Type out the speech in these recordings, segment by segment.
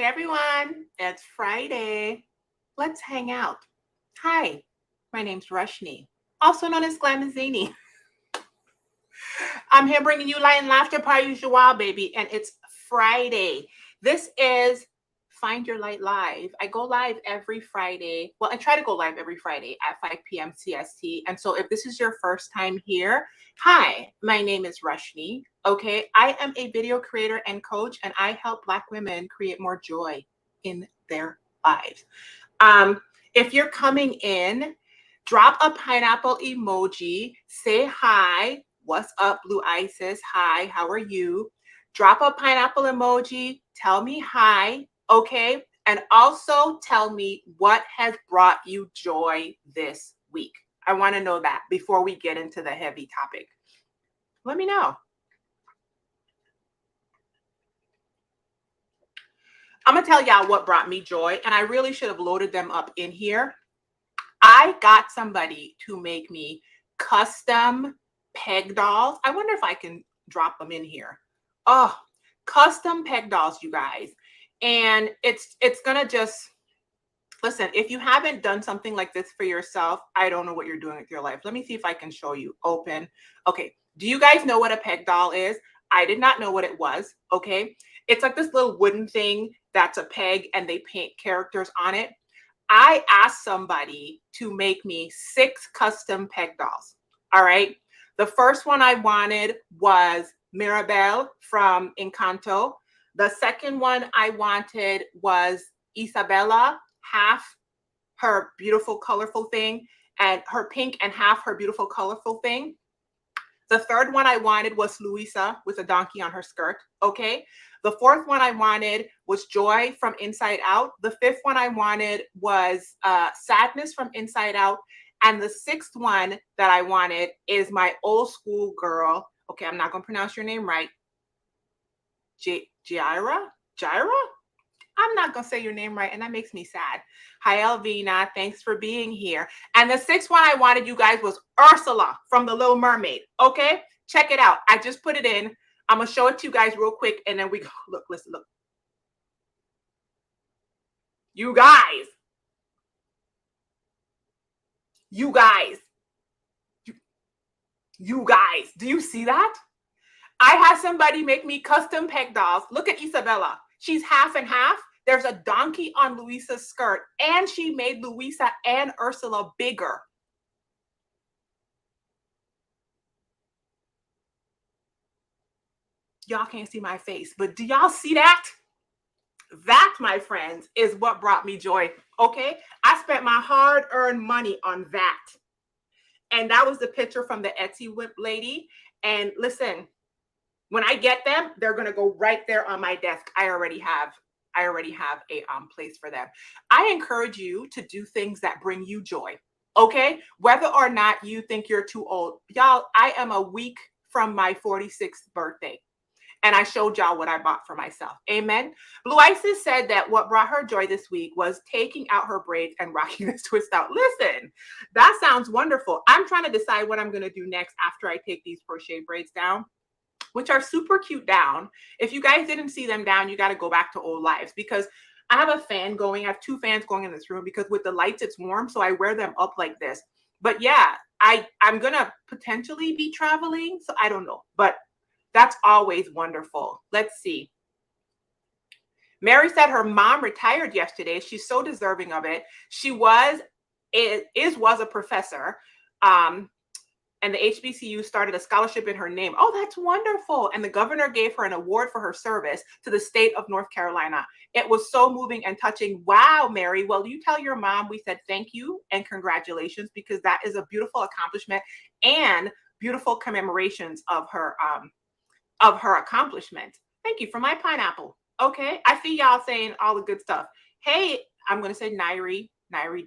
Hey everyone, it's Friday. Let's hang out. Hi, my name's Rushni, also known as Glamazini. I'm here bringing you light and laughter par usual, baby, and it's Friday. This is Find Your Light Live. I go live every Friday. Well, I try to go live every Friday at 5 p.m. CST. And so if this is your first time here, hi, my name is Rushni. Okay, I am a video creator and coach, and I help Black women create more joy in their lives. If you're coming in, drop a pineapple emoji, say hi. What's up, Blue Isis? Hi, how are you? Drop a pineapple emoji, tell me hi, okay? And also tell me what has brought you joy this week. I want to know that before we get into the heavy topic. Let me know. I'm going to tell y'all what brought me joy, and I really should have loaded them up in here. I got somebody to make me custom peg dolls. I wonder if I can drop them in here. Oh, custom peg dolls, you guys. And it's gonna just, listen, if you haven't done something like this for yourself, I don't know what you're doing with your life. Let me see if I can show you. Open. Okay. Do you guys know what a peg doll is? I did not know what it was. Okay. It's like this little wooden thing that's a peg and they paint characters on it. I asked somebody to make me 6 custom peg dolls. All right. The first one I wanted was Mirabelle from Encanto. The second one I wanted was Isabella, half her beautiful, colorful thing, and her pink, and half her beautiful, colorful thing. The third one I wanted was Luisa with a donkey on her skirt. Okay. The fourth one I wanted was Joy from Inside Out. The fifth one I wanted was Sadness from Inside Out. And the sixth one that I wanted is my old school girl. Okay, I'm not going to pronounce your name right. Jaira? I'm not going to say your name right, and that makes me sad. Hi, Elvina. Thanks for being here. And the sixth one I wanted, you guys, was Ursula from The Little Mermaid. Okay? Check it out. I just put it in. I'm going to show it to you guys real quick, and then we go. Look, listen, look. You guys. You guys. Do you see that? I had somebody make me custom peg dolls. Look at Isabella. She's half and half. There's a donkey on Luisa's skirt, and she made Luisa and Ursula bigger. Y'all can't see my face, but do y'all see that? That, my friends, is what brought me joy. Okay? I spent my hard-earned money on that. And that was the picture from the Etsy whip lady. And listen, when I get them, they're going to go right there on my desk. I already have a place for them. I encourage you to do things that bring you joy. Okay? Whether or not you think you're too old. Y'all, I am a week from my 46th birthday. And I showed y'all what I bought for myself. Amen. Blue Isis said that what brought her joy this week was taking out her braids and rocking this twist out. Listen, that sounds wonderful. I'm trying to decide what I'm going to do next after I take these crochet braids down, which are super cute down. If you guys didn't see them down, you got to go back to old lives, because I have a fan going. I have 2 fans going in this room because with the lights, it's warm. So I wear them up like this. But yeah, I'm going to potentially be traveling. So I don't know, but that's always wonderful. Let's see. Mary said her mom retired yesterday. She's so deserving of it. She was a professor. And the HBCU started a scholarship in her name. Oh, that's wonderful. And the governor gave her an award for her service to the state of North Carolina. It was so moving and touching. Wow, Mary. Well, you tell your mom we said thank you and congratulations, because that is a beautiful accomplishment and beautiful commemorations of her accomplishment. Thank you for my pineapple. Okay. I see y'all saying all the good stuff. Hey, I'm going to say Nairi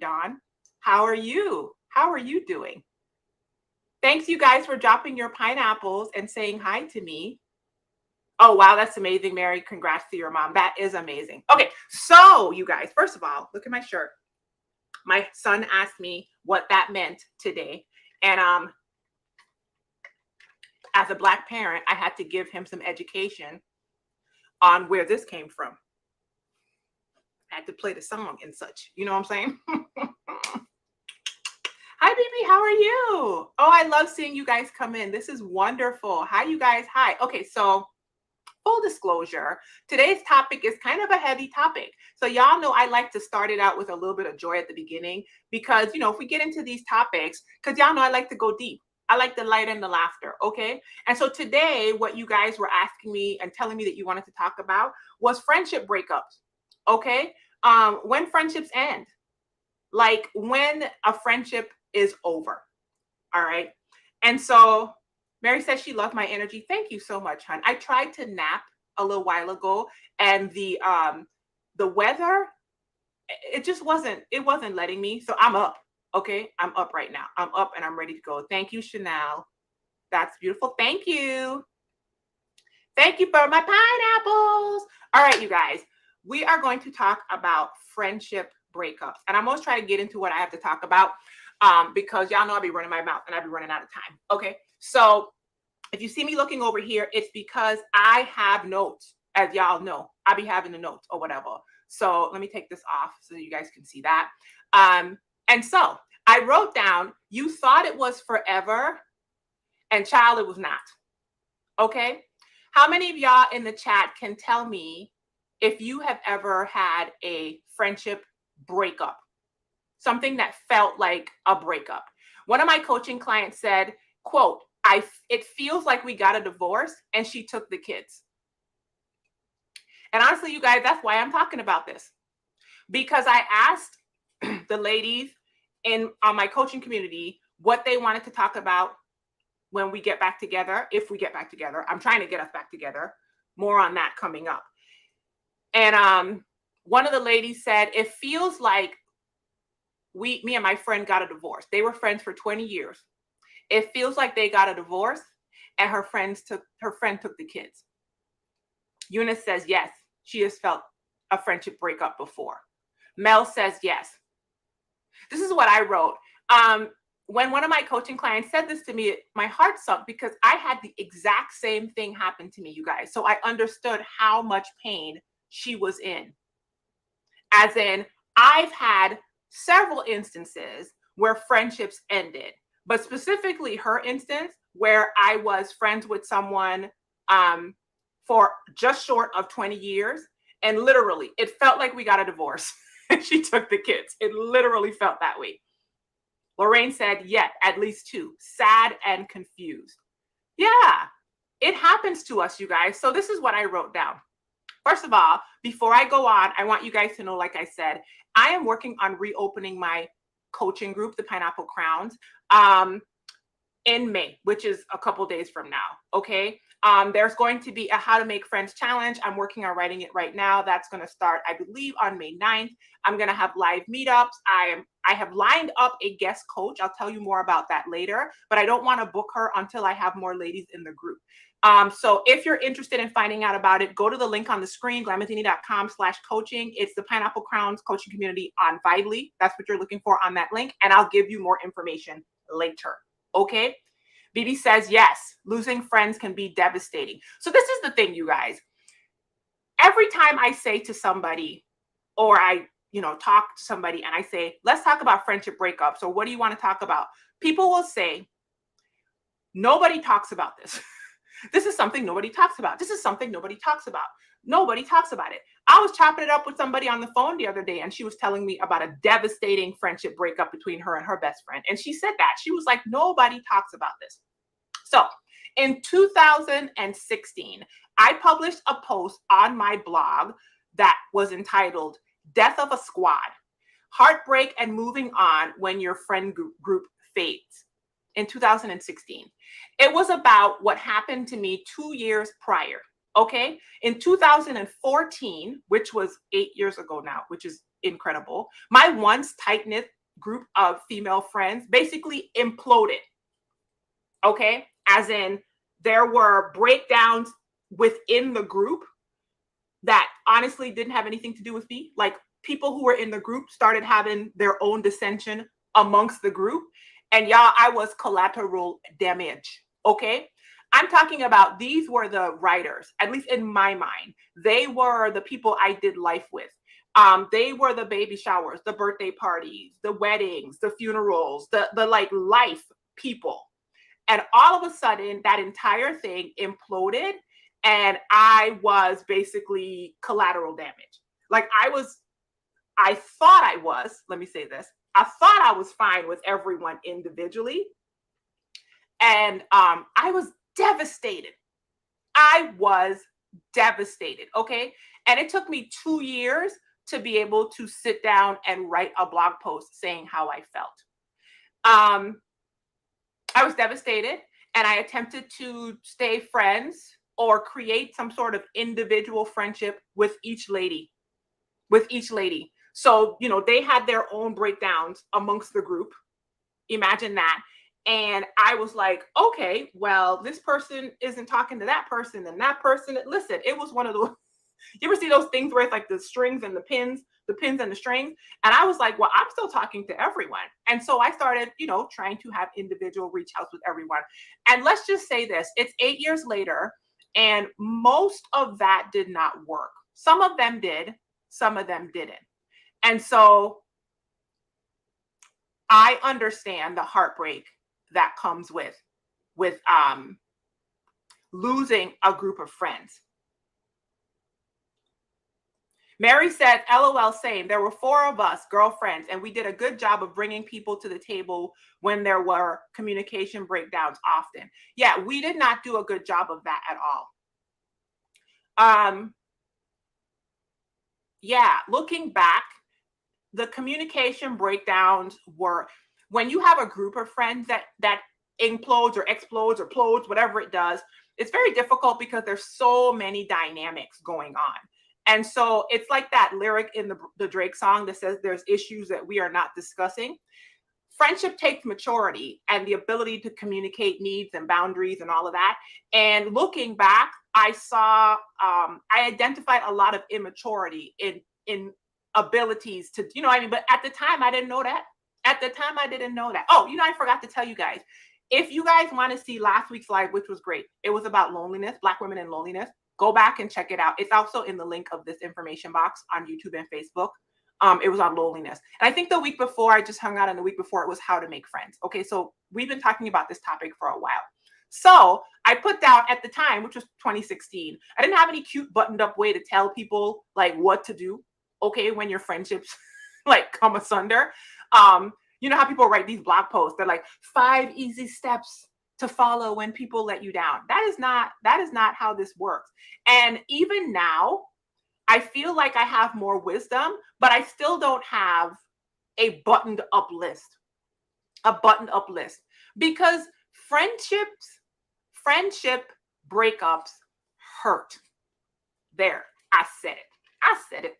Dawn. How are you? How are you doing? Thanks, you guys, for dropping your pineapples and saying hi to me. Oh, wow. That's amazing, Mary. Congrats to your mom. That is amazing. Okay. So you guys, first of all, look at my shirt. My son asked me what that meant today. And, as a Black parent, I had to give him some education on where this came from. had to play the song and such. You know what I'm saying? Hi, baby. How are you? Oh, I love seeing you guys come in. This is wonderful. Hi, you guys. Hi. Okay, so full disclosure, today's topic is kind of a heavy topic. So y'all know I like to start it out with a little bit of joy at the beginning because, you know, if we get into these topics, because y'all know I like to go deep. I like the light and the laughter, okay? And so today, what you guys were asking me and telling me that you wanted to talk about was friendship breakups, okay? When friendships end, like when a friendship is over, all right? And so Mary says she loved my energy. Thank you so much, hon. I tried to nap a little while ago, and the weather, it wasn't letting me. So I'm up. Okay, I'm up right now. I'm up and I'm ready to go. Thank you, Chanel. That's beautiful. Thank you. Thank you for my pineapples. All right, you guys, we are going to talk about friendship breakups, and I'm going to try to get into what I have to talk about because y'all know I'll be running my mouth and I'll be running out of time. Okay, so if you see me looking over here, it's because I have notes. As y'all know, I'll be having the notes or whatever. So let me take this off so you guys can see that. And so I wrote down, you thought it was forever, and child, it was not. Okay. How many of y'all in the chat can tell me if you have ever had a friendship breakup? Something that felt like a breakup. One of my coaching clients said, quote, it feels like we got a divorce and she took the kids. And honestly, you guys, that's why I'm talking about this. Because I asked the ladies on my coaching community what they wanted to talk about when we get back together, if we get back together. I'm trying to get us back together. More on that coming up. And one of the ladies said, it feels like me and my friend got a divorce. They were friends for 20 years. It feels like they got a divorce and her friend took the kids. Eunice says, yes, she has felt a friendship breakup before. Mel says, yes. This is what I wrote. When one of my coaching clients said this to me, my heart sunk because I had the exact same thing happen to me, you guys. So I understood how much pain she was in. As in, I've had several instances where friendships ended, but specifically her instance where I was friends with someone for just short of 20 years. And literally, it felt like we got a divorce and she took the kids. It literally felt that way. Lorraine said, yeah, at least 2, sad and confused. Yeah, it happens to us, you guys. So this is what I wrote down. First of all, before I go on, I want you guys to know, like I said, I am working on reopening my coaching group, the Pineapple Crowns, in May, which is a couple days from now. Okay. There's going to be a How to Make Friends challenge. I'm working on writing it right now. That's going to start, I believe, on May 9th. I'm going to have live meetups. I have lined up a guest coach. I'll tell you more about that later, but I don't want to book her until I have more ladies in the group. So if you're interested in finding out about it, go to the link on the screen, glamazini.com/coaching. It's the Pineapple Crowns coaching community on Vibely. That's what you're looking for on that link. And I'll give you more information later. Okay. BB says, yes, losing friends can be devastating. So this is the thing, you guys. Every time I say to somebody, or I, talk to somebody and I say, let's talk about friendship breakups. So what do you want to talk about? People will say, nobody talks about this. This is something nobody talks about. This is something nobody talks about. Nobody talks about it. I was chopping it up with somebody on the phone the other day, and she was telling me about a devastating friendship breakup between her and her best friend. And she said that. She was like, nobody talks about this. So in 2016, I published a post on my blog that was entitled Death of a Squad, Heartbreak and Moving On When Your Friend Group Fades, in 2016. It was about what happened to me 2 years prior. Okay. In 2014, which was 8 years ago now, which is incredible, my once tight-knit group of female friends basically imploded. Okay. As in, there were breakdowns within the group that honestly didn't have anything to do with me. Like, people who were in the group started having their own dissension amongst the group. And y'all, I was collateral damage. Okay. I'm talking about, these were the writers, at least in my mind. They were the people I did life with. They were the baby showers, the birthday parties, the weddings, the funerals, the like life people. And all of a sudden, that entire thing imploded, and I was basically collateral damage. Like I thought I was, let me say this, I thought I was fine with everyone individually. And I was devastated. I was devastated. Okay. And it took me 2 years to be able to sit down and write a blog post saying how I felt. I was devastated, and I attempted to stay friends or create some sort of individual friendship with each lady. So, they had their own breakdowns amongst the group. Imagine that. And I was like, okay, well, this person isn't talking to that person and that person. Listen, it was one of those. You ever see those things where it's like the strings and the pins and the strings? And I was like, well, I'm still talking to everyone. And so I started, trying to have individual reach outs with everyone. And let's just say this, it's 8 years later, and most of that did not work. Some of them did, some of them didn't. And so I understand the heartbreak that comes with losing a group of friends. Mary said, LOL, same. There were 4 of us, girlfriends, and we did a good job of bringing people to the table when there were communication breakdowns often. Yeah, we did not do a good job of that at all. Yeah, looking back, the communication breakdowns were when you have a group of friends that implodes or explodes or plodes, whatever it does, it's very difficult because there's so many dynamics going on. And so it's like that lyric in the Drake song that says there's issues that we are not discussing. Friendship takes maturity and the ability to communicate needs and boundaries and all of that. And looking back, I saw, I identified a lot of immaturity in abilities to, but at the time I didn't know that. Oh, I forgot to tell you guys. If you guys want to see last week's live, which was great, it was about loneliness, Black women and loneliness. Go back and check it out. It's also in the link of this information box on YouTube and Facebook. It was on loneliness. And I think the week before, I just hung out, and the week before it was how to make friends. Okay, so we've been talking about this topic for a while. So I put down at the time, which was 2016, I didn't have any cute buttoned up way to tell people like what to do, okay, when your friendships like come asunder. You know how people write these blog posts, they're like 5 easy steps to follow when people let you down. That is not how this works. And even now, I feel like I have more wisdom, but I still don't have a buttoned up list. Because friendship breakups hurt. There, I said it.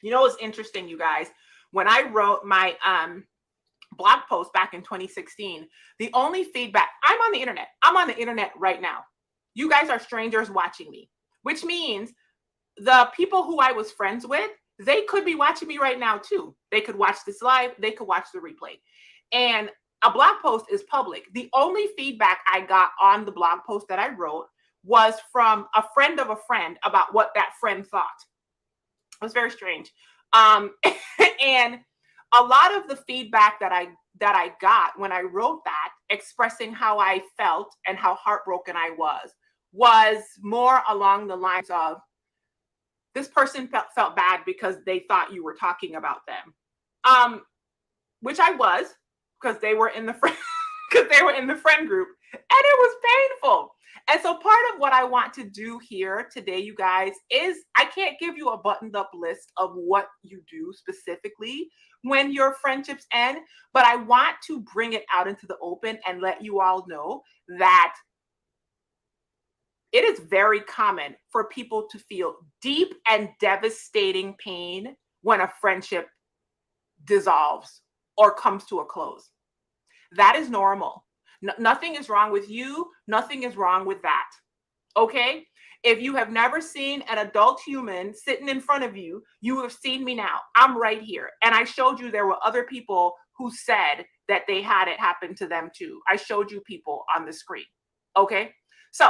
You know what's interesting, you guys? When I wrote my blog post back in 2016, the only feedback, I'm on the internet right now. You guys are strangers watching me, which means the people who I was friends with, they could be watching me right now too. They could watch this live, they could watch the replay. And a blog post is public. The only feedback I got on the blog post that I wrote was from a friend of a friend about what that friend thought. It was very strange. And a lot of the feedback that I got when I wrote that, expressing how I felt and how heartbroken I was more along the lines of, this person felt bad because they thought you were talking about them, which I was, because they were in the friend group, and it was painful. And so part of what I want to do here today, you guys, is I can't give you a buttoned up list of what you do specifically when your friendships end, but I want to bring it out into the open and let you all know that it is very common for people to feel deep and devastating pain when a friendship dissolves or comes to a close. That is normal. Nothing is wrong with you. Nothing is wrong with that. Okay? If you have never seen an adult human sitting in front of you, you have seen me now. I'm right here. And I showed you there were other people who said that they had it happen to them too. I showed you people on the screen. Okay? So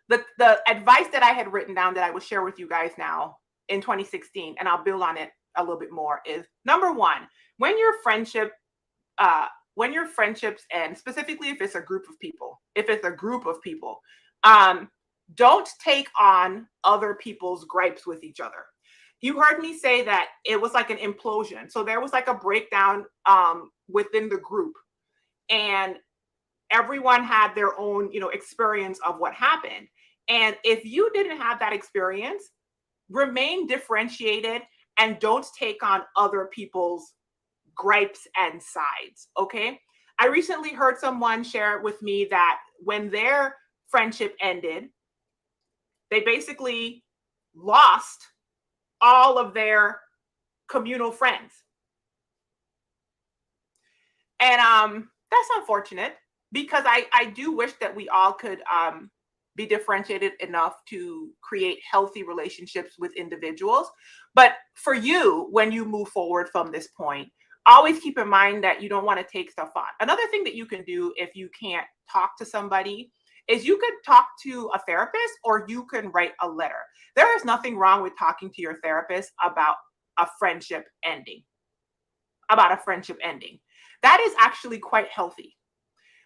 The advice that I had written down that I will share with you guys now in 2016, and I'll build on it a little bit more, is number one, when your friendships end, specifically if it's a group of people, don't take on other people's gripes with each other. You heard me say that it was like an implosion. So there was like a breakdown within the group, and everyone had their own, experience of what happened. And if you didn't have that experience, remain differentiated and don't take on other people's gripes and sides. Okay. I recently heard someone share with me that when their friendship ended, they basically lost all of their communal friends. And that's unfortunate, because I do wish that we all could be differentiated enough to create healthy relationships with individuals. But for you, when you move forward from this point, always keep in mind that you don't want to take stuff on. Another thing that you can do if you can't talk to somebody is you could talk to a therapist, or you can write a letter. There is nothing wrong with talking to your therapist about a friendship ending. That is actually quite healthy.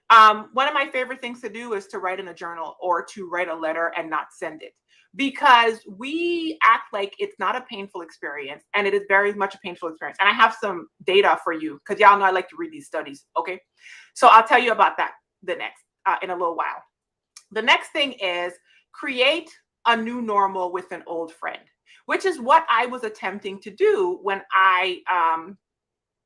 One of my favorite things to do is to write in a journal or to write a letter and not send it, because we act like it's not a painful experience, and it is very much a painful experience. And I have some data for you, because y'all know I like to read these studies. Okay. So I'll tell you about that in a little while. The next thing is create a new normal with an old friend, which is what I was attempting to do when I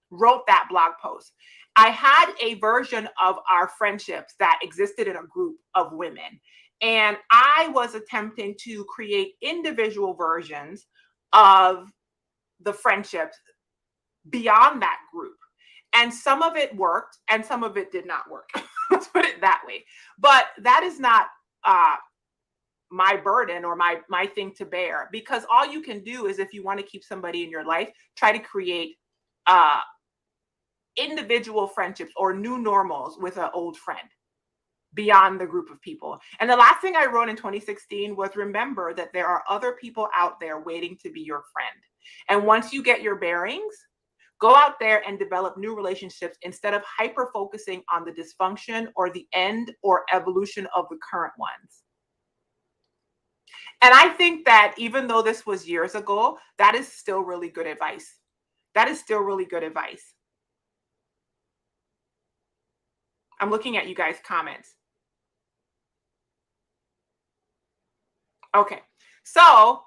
wrote that blog post. I had a version of our friendships that existed in a group of women, and I was attempting to create individual versions of the friendships beyond that group. And some of it worked and some of it did not work. Let's put it that way. But that is not my burden or my thing to bear, because all you can do is, if you want to keep somebody in your life, try to create individual friendships or new normals with an old friend beyond the group of people. And the last thing I wrote in 2016 was, remember that there are other people out there waiting to be your friend. And once you get your bearings, go out there and develop new relationships instead of hyper focusing on the dysfunction or the end or evolution of the current ones. And I think that even though this was years ago, that is still really good advice. I'm looking at you guys' comments. Okay, so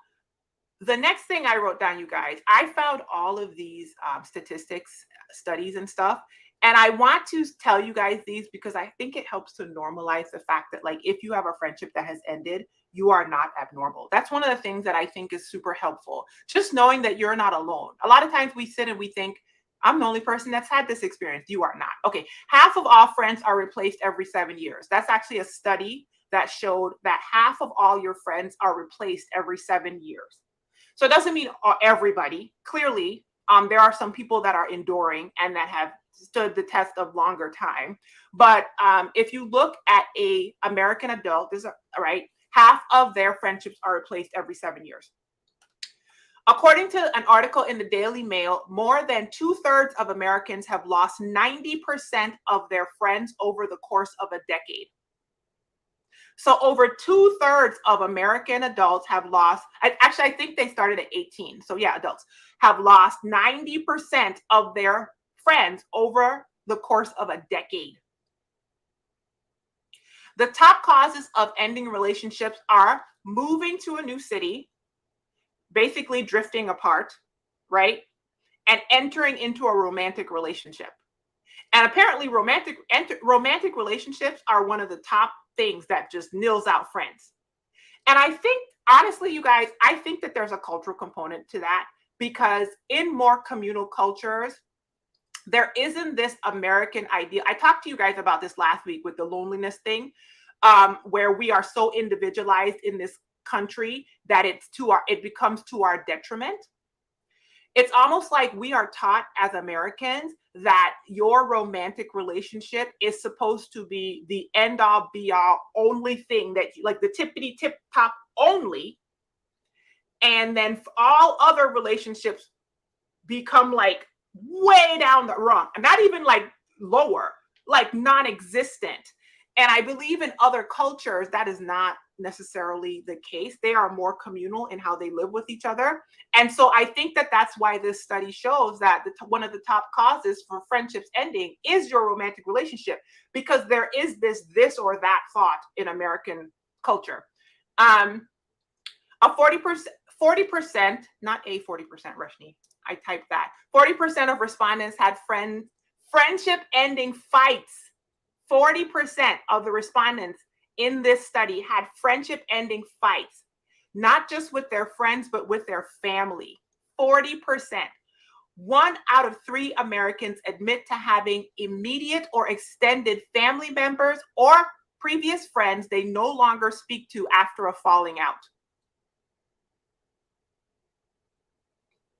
the next thing I wrote down, you guys, I found all of these statistics, studies and stuff. And I want to tell you guys these because I think it helps to normalize the fact that, like, if you have a friendship that has ended, you are not abnormal. That's one of the things that I think is super helpful. Just knowing that you're not alone. A lot of times we sit and we think, I'm the only person that's had this experience. You are not. Okay. Half of all friends are replaced every 7 years. That's actually a study that showed that half of all your friends are replaced every 7 years. So it doesn't mean everybody. Clearly, there are some people that are enduring and that have stood the test of longer time. But if you look at a American adult, half of their friendships are replaced every 7 years. According to an article in the Daily Mail, more than 2/3 of Americans have lost 90% of their friends over the course of a decade. So over 2/3 of American adults have lost, I think they started at 18. So yeah, adults have lost 90% of their friends over the course of a decade. The top causes of ending relationships are moving to a new city, basically drifting apart, right? And entering into a romantic relationship. And apparently romantic relationships are one of the top things that just nils out friends. And I think, honestly, you guys, I think that there's a cultural component to that, because in more communal cultures, there isn't this American idea. I talked to you guys about this last week with the loneliness thing, where we are so individualized in this country that it becomes to our detriment. It's almost like we are taught as Americans that your romantic relationship is supposed to be the end all be all only thing that you like, the tippity tip top only. And then all other relationships become like way down the rung, and not even like lower, like non-existent. And I believe in other cultures that is not necessarily the case. They are more communal in how they live with each other. And so I think that that's why this study shows that one of the top causes for friendships ending is your romantic relationship, because there is this or that thought in American culture. A 40%, not a 40%, Rashni, I typed that. 40% of respondents had friendship ending fights. 40% of the respondents in this study had friendship ending fights, not just with their friends, but with their family. 40%. 1 out of 3 Americans admit to having immediate or extended family members or previous friends they no longer speak to after a falling out.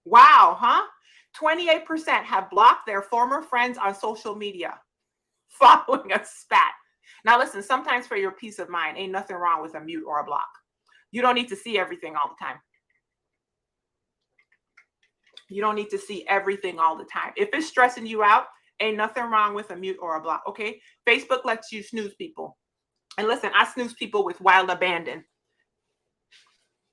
Wow, huh? 28% have blocked their former friends on social media following a spat. Now, listen, sometimes for your peace of mind, ain't nothing wrong with a mute or a block. You don't need to see everything all the time. You don't need to see everything all the time. If it's stressing you out, ain't nothing wrong with a mute or a block, okay? Facebook lets you snooze people. And listen, I snooze people with wild abandon.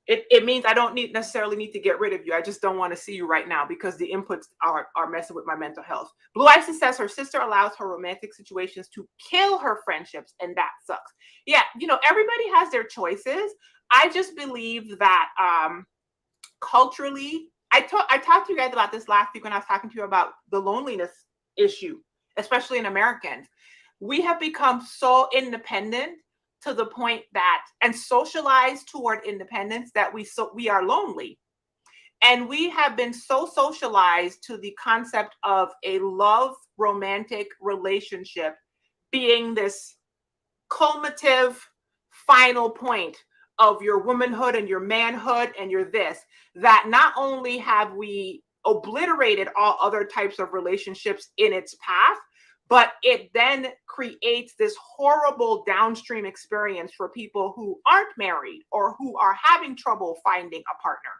It means I don't necessarily need to get rid of you. I just don't want to see you right now because the inputs are messing with my mental health. Blue Isis says her sister allows her romantic situations to kill her friendships, and that sucks. Yeah, everybody has their choices. I just believe that culturally, I talked to you guys about this last week when I was talking to you about the loneliness issue, especially in Americans. We have become so independent to the point that, and socialized toward independence, that we are lonely. And we have been so socialized to the concept of a love romantic relationship being this culminative final point of your womanhood and your manhood and your this, that not only have we obliterated all other types of relationships in its path, but it then creates this horrible downstream experience for people who aren't married or who are having trouble finding a partner.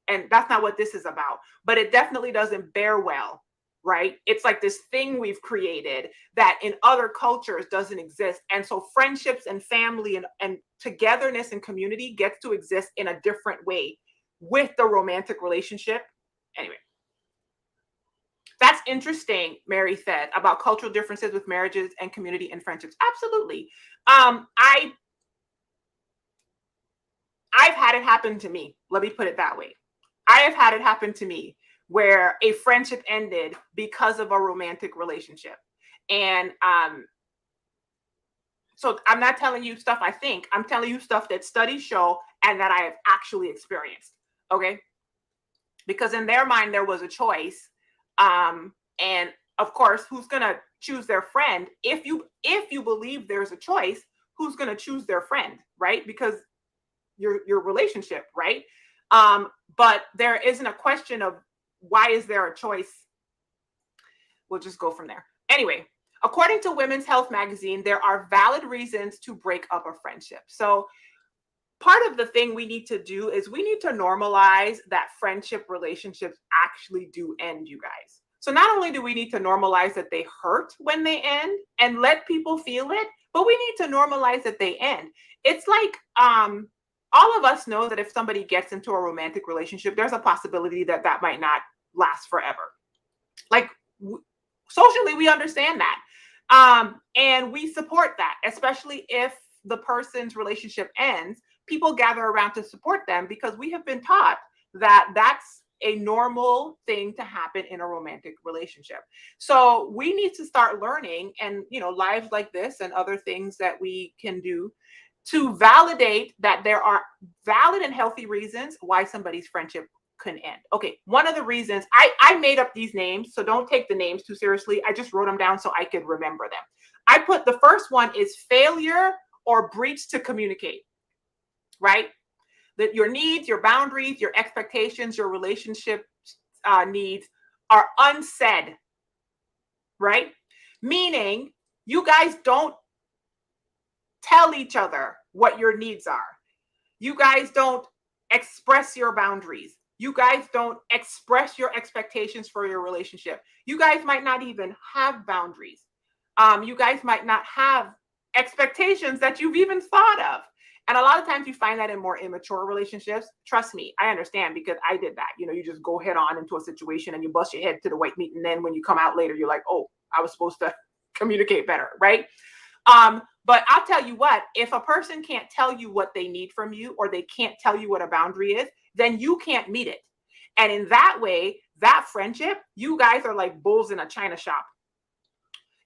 And that's not what this is about, but it definitely doesn't bear well, right? It's like this thing we've created that in other cultures doesn't exist. And so friendships and family and togetherness and community gets to exist in a different way with the romantic relationship. Anyway. That's interesting, Mary said, about cultural differences with marriages and community and friendships. Absolutely. I've had it happen to me. Let me put it that way. I have had it happen to me where a friendship ended because of a romantic relationship. And so I'm not telling you stuff I think. I'm telling you stuff that studies show and that I have actually experienced. Okay? Because in their mind, there was a choice. And of course, who's going to choose their friend? If you believe there's a choice, who's going to choose their friend, right? Because your relationship, right? But there isn't a question of why is there a choice? We'll just go from there. Anyway, according to Women's Health magazine, there are valid reasons to break up a friendship. So part of the thing we need to do is we need to normalize that friendship relationships actually do end, you guys. So not only do we need to normalize that they hurt when they end and let people feel it, but we need to normalize that they end. It's like all of us know that if somebody gets into a romantic relationship, there's a possibility that that might not last forever. Like socially, we understand that. And we support that, especially if the person's relationship ends. People gather around to support them because we have been taught that that's a normal thing to happen in a romantic relationship. So we need to start learning, and lives like this and other things that we can do to validate that there are valid and healthy reasons why somebody's friendship can end. Okay, one of the reasons, I made up these names, so don't take the names too seriously. I just wrote them down so I could remember them. I put the first one is failure or breach to communicate, right? That your needs, your boundaries, your expectations, your relationship needs are unsaid, right? Meaning you guys don't tell each other what your needs are. You guys don't express your boundaries. You guys don't express your expectations for your relationship. You guys might not even have boundaries. You guys might not have expectations that you've even thought of. And a lot of times you find that in more immature relationships. Trust me, I understand, because I did that. You know, you just go head on into a situation and you bust your head to the white meat. And then when you come out later, you're like, oh, I was supposed to communicate better, right? But I'll tell you what, if a person can't tell you what they need from you, or they can't tell you what a boundary is, then you can't meet it. And in that way, that friendship, you guys are like bulls in a china shop.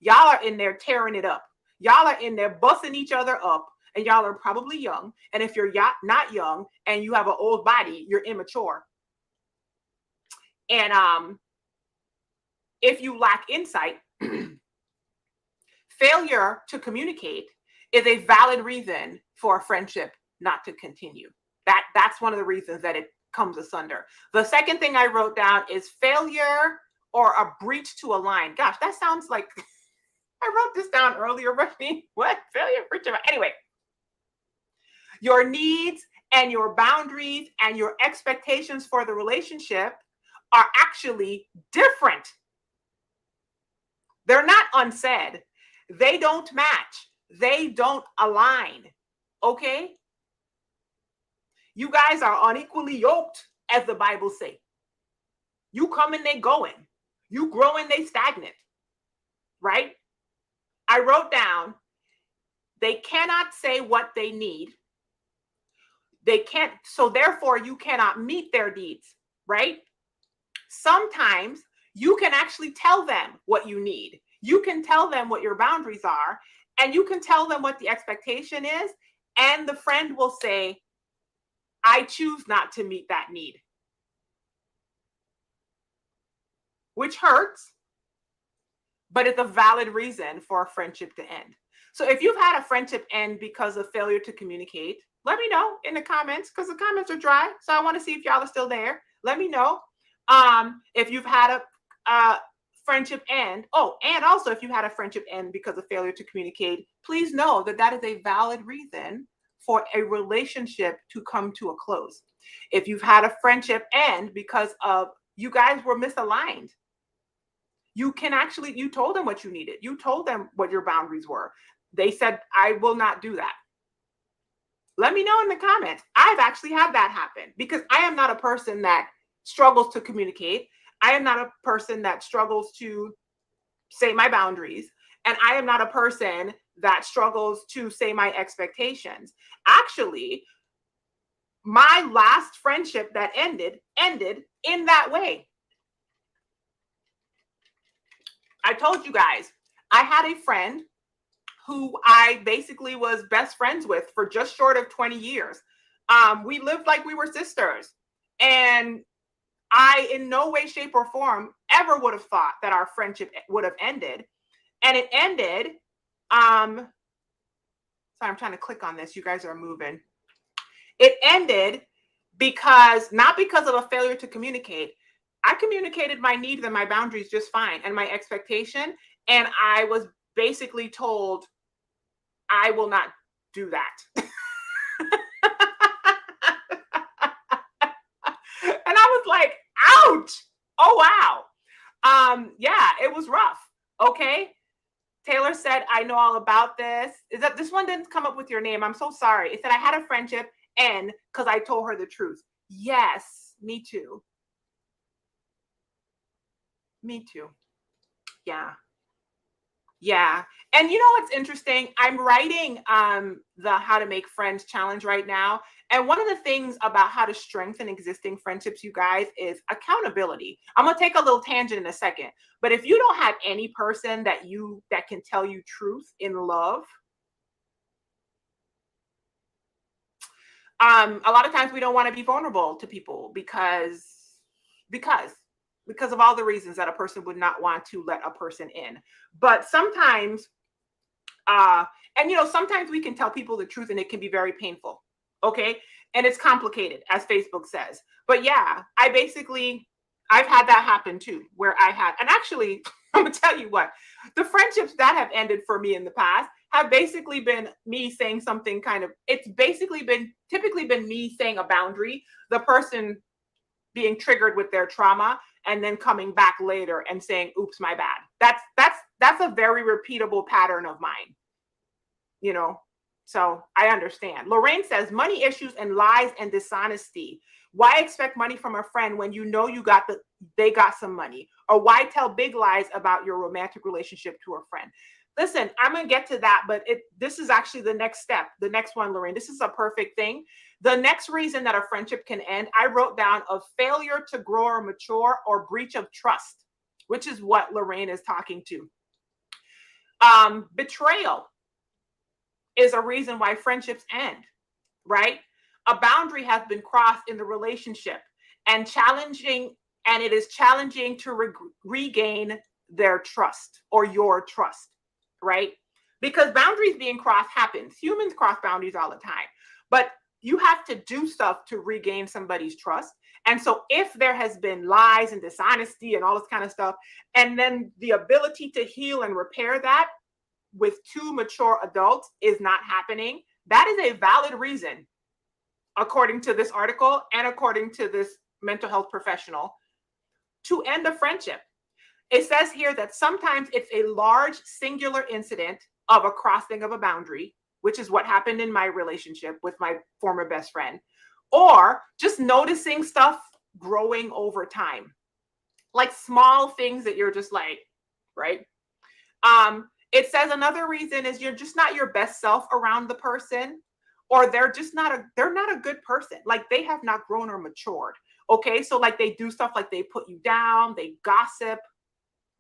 Y'all are in there tearing it up. Y'all are in there busting each other up, and y'all are probably young. And if you're not young and you have an old body, you're immature. And if you lack insight, failure to communicate is a valid reason for a friendship not to continue. That's one of the reasons that it comes asunder. The second thing I wrote down is failure or a breach to align. Gosh, that sounds like I wrote this down earlier, Brittany. What? Failure, breach of align. Anyway, your needs and your boundaries and your expectations for the relationship are actually different. They're not unsaid. They don't match. They don't align. Okay? You guys are unequally yoked, as the Bible says. You coming, they going. You growing, they stagnant. Right? I wrote down, they cannot say what they need. They can't, so therefore you cannot meet their needs. Right? Sometimes you can actually tell them what you need. You can tell them what your boundaries are, and you can tell them what the expectation is. And the friend will say, I choose not to meet that need. Which hurts, but it's a valid reason for a friendship to end. So if you've had a friendship end because of failure to communicate, let me know in the comments, because the comments are dry. So I want to see if y'all are still there. Let me know. If you've had a friendship end. Oh, and also if you had a friendship end because of failure to communicate, please know that that is a valid reason for a relationship to come to a close. If you've had a friendship end because of you guys were misaligned, you told them what you needed. You told them what your boundaries were. They said, I will not do that. Let me know in the comments. I've actually had that happen, because I am not a person that struggles to communicate. I am not a person that struggles to say my boundaries. And I am not a person that struggles to say my expectations. Actually, my last friendship that ended in that way. I told you guys, I had a friend who I basically was best friends with for just short of 20 years. We lived like we were sisters. And I, in no way, shape, or form, ever would have thought that our friendship would have ended. And it ended. Sorry, I'm trying to click on this. You guys are moving. It ended not because of a failure to communicate. I communicated my needs and my boundaries just fine, and my expectation. And I was basically told, I will not do that. And I was like, ouch. Oh, wow. Yeah, it was rough. Okay. Taylor said, I know all about this. Is that this one didn't come up with your name? I'm so sorry. It said I had a friendship end because I told her the truth. Yes, me too. Me too. Yeah. Yeah. And you know what's interesting? I'm writing the How to Make Friends challenge right now. And one of the things about how to strengthen existing friendships, you guys, is accountability. I'm going to take a little tangent in a second. But if you don't have any person that can tell you truth in love, a lot of times we don't want to be vulnerable to people because of all the reasons that a person would not want to let a person in. But sometimes, sometimes we can tell people the truth and it can be very painful. Okay. And it's complicated, as Facebook says. But yeah, I basically I've had that happen too, where and actually, I'm gonna tell you what, the friendships that have ended for me in the past have basically been me saying something it's basically been typically been me saying a boundary, the person being triggered with their trauma, and then coming back later and saying, oops, my bad. That's a very repeatable pattern of mine, you know. So I understand. Lorraine says money issues and lies and dishonesty. Why expect money from a friend when you know they got some money? Or why tell big lies about your romantic relationship to a friend? Listen, I'm gonna get to that, but this is actually the next step. The next one, Lorraine. This is a perfect thing. The next reason that a friendship can end, I wrote down of failure to grow or mature or breach of trust, which is what Lorraine is talking to. Betrayal is a reason why friendships end, right? A boundary has been crossed in the relationship and it is challenging to regain their trust or your trust, right? Because boundaries being crossed happens. Humans cross boundaries all the time, but you have to do stuff to regain somebody's trust. And so if there has been lies and dishonesty and all this kind of stuff, and then the ability to heal and repair that with two mature adults is not happening, that is a valid reason, according to this article and according to this mental health professional, to end a friendship. It says here that sometimes it's a large singular incident of a crossing of a boundary, which is what happened in my relationship with my former best friend, or just noticing stuff growing over time, like small things that you're just like, right? It says another reason is you're just not your best self around the person, or they're not a good person. Like they have not grown or matured. Okay. So like they do stuff like they put you down, they gossip,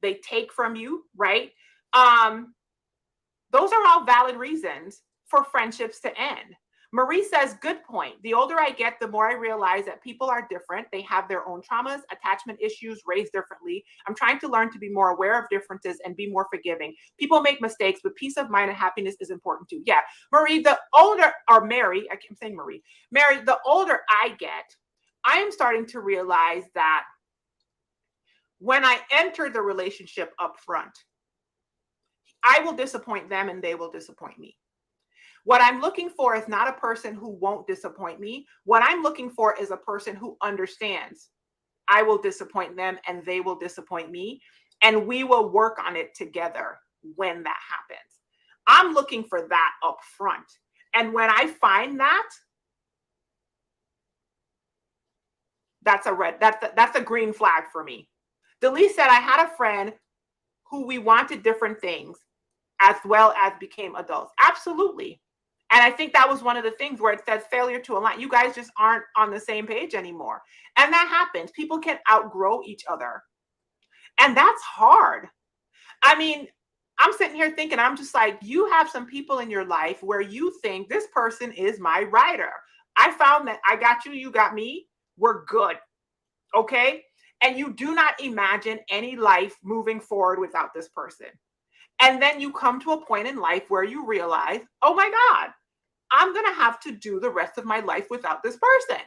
they take from you, right? Those are all valid reasons for friendships to end. Marie says, good point. The older I get, the more I realize that people are different. They have their own traumas, attachment issues, raised differently. I'm trying to learn to be more aware of differences and be more forgiving. People make mistakes, but peace of mind and happiness is important too. Yeah, Marie, the older, or Mary, I keep saying Marie, Mary, the older I get, I am starting to realize that when I enter the relationship up front, I will disappoint them and they will disappoint me. What I'm looking for is not a person who won't disappoint me. What I'm looking for is a person who understands I will disappoint them and they will disappoint me, and we will work on it together when that happens. I'm looking for that up front. And when I find that, that's a green flag for me. Delise said, I had a friend who we wanted different things as well as became adults. Absolutely. And I think that was one of the things where it says failure to align. You guys just aren't on the same page anymore. And that happens. People can outgrow each other. And that's hard. I mean, I'm sitting here thinking, I'm just like, you have some people in your life where you think this person is my rider. I found that I got you, you got me. We're good. Okay. And you do not imagine any life moving forward without this person. And then you come to a point in life where you realize, oh my God, I'm going to have to do the rest of my life without this person.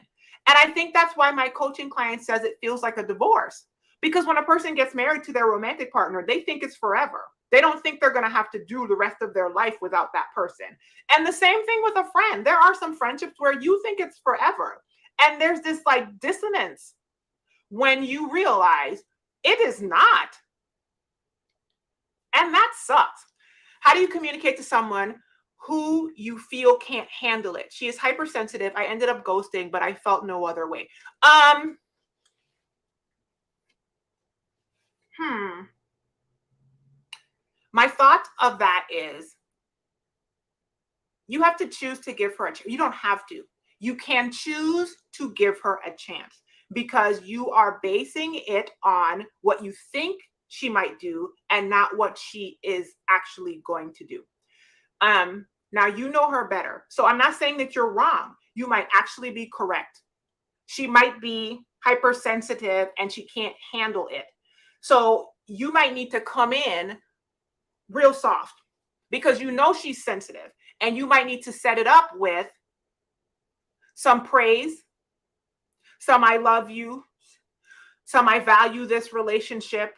And I think that's why my coaching client says it feels like a divorce. Because when a person gets married to their romantic partner, they think it's forever. They don't think they're going to have to do the rest of their life without that person. And the same thing with a friend. There are some friendships where you think it's forever. And there's this like dissonance when you realize it is not. And that sucks. How do you communicate to someone who you feel can't handle it? She is hypersensitive. I ended up ghosting, but I felt no other way. My thought of that is you have to choose to give her a chance. You don't have to. You can choose to give her a chance because you are basing it on what you think she might do and not what she is actually going to do. Now you know her better. So I'm not saying that you're wrong. You might actually be correct. She might be hypersensitive and she can't handle it. So you might need to come in real soft because you know she's sensitive, and you might need to set it up with some praise, some I love you, Some, I value this relationship.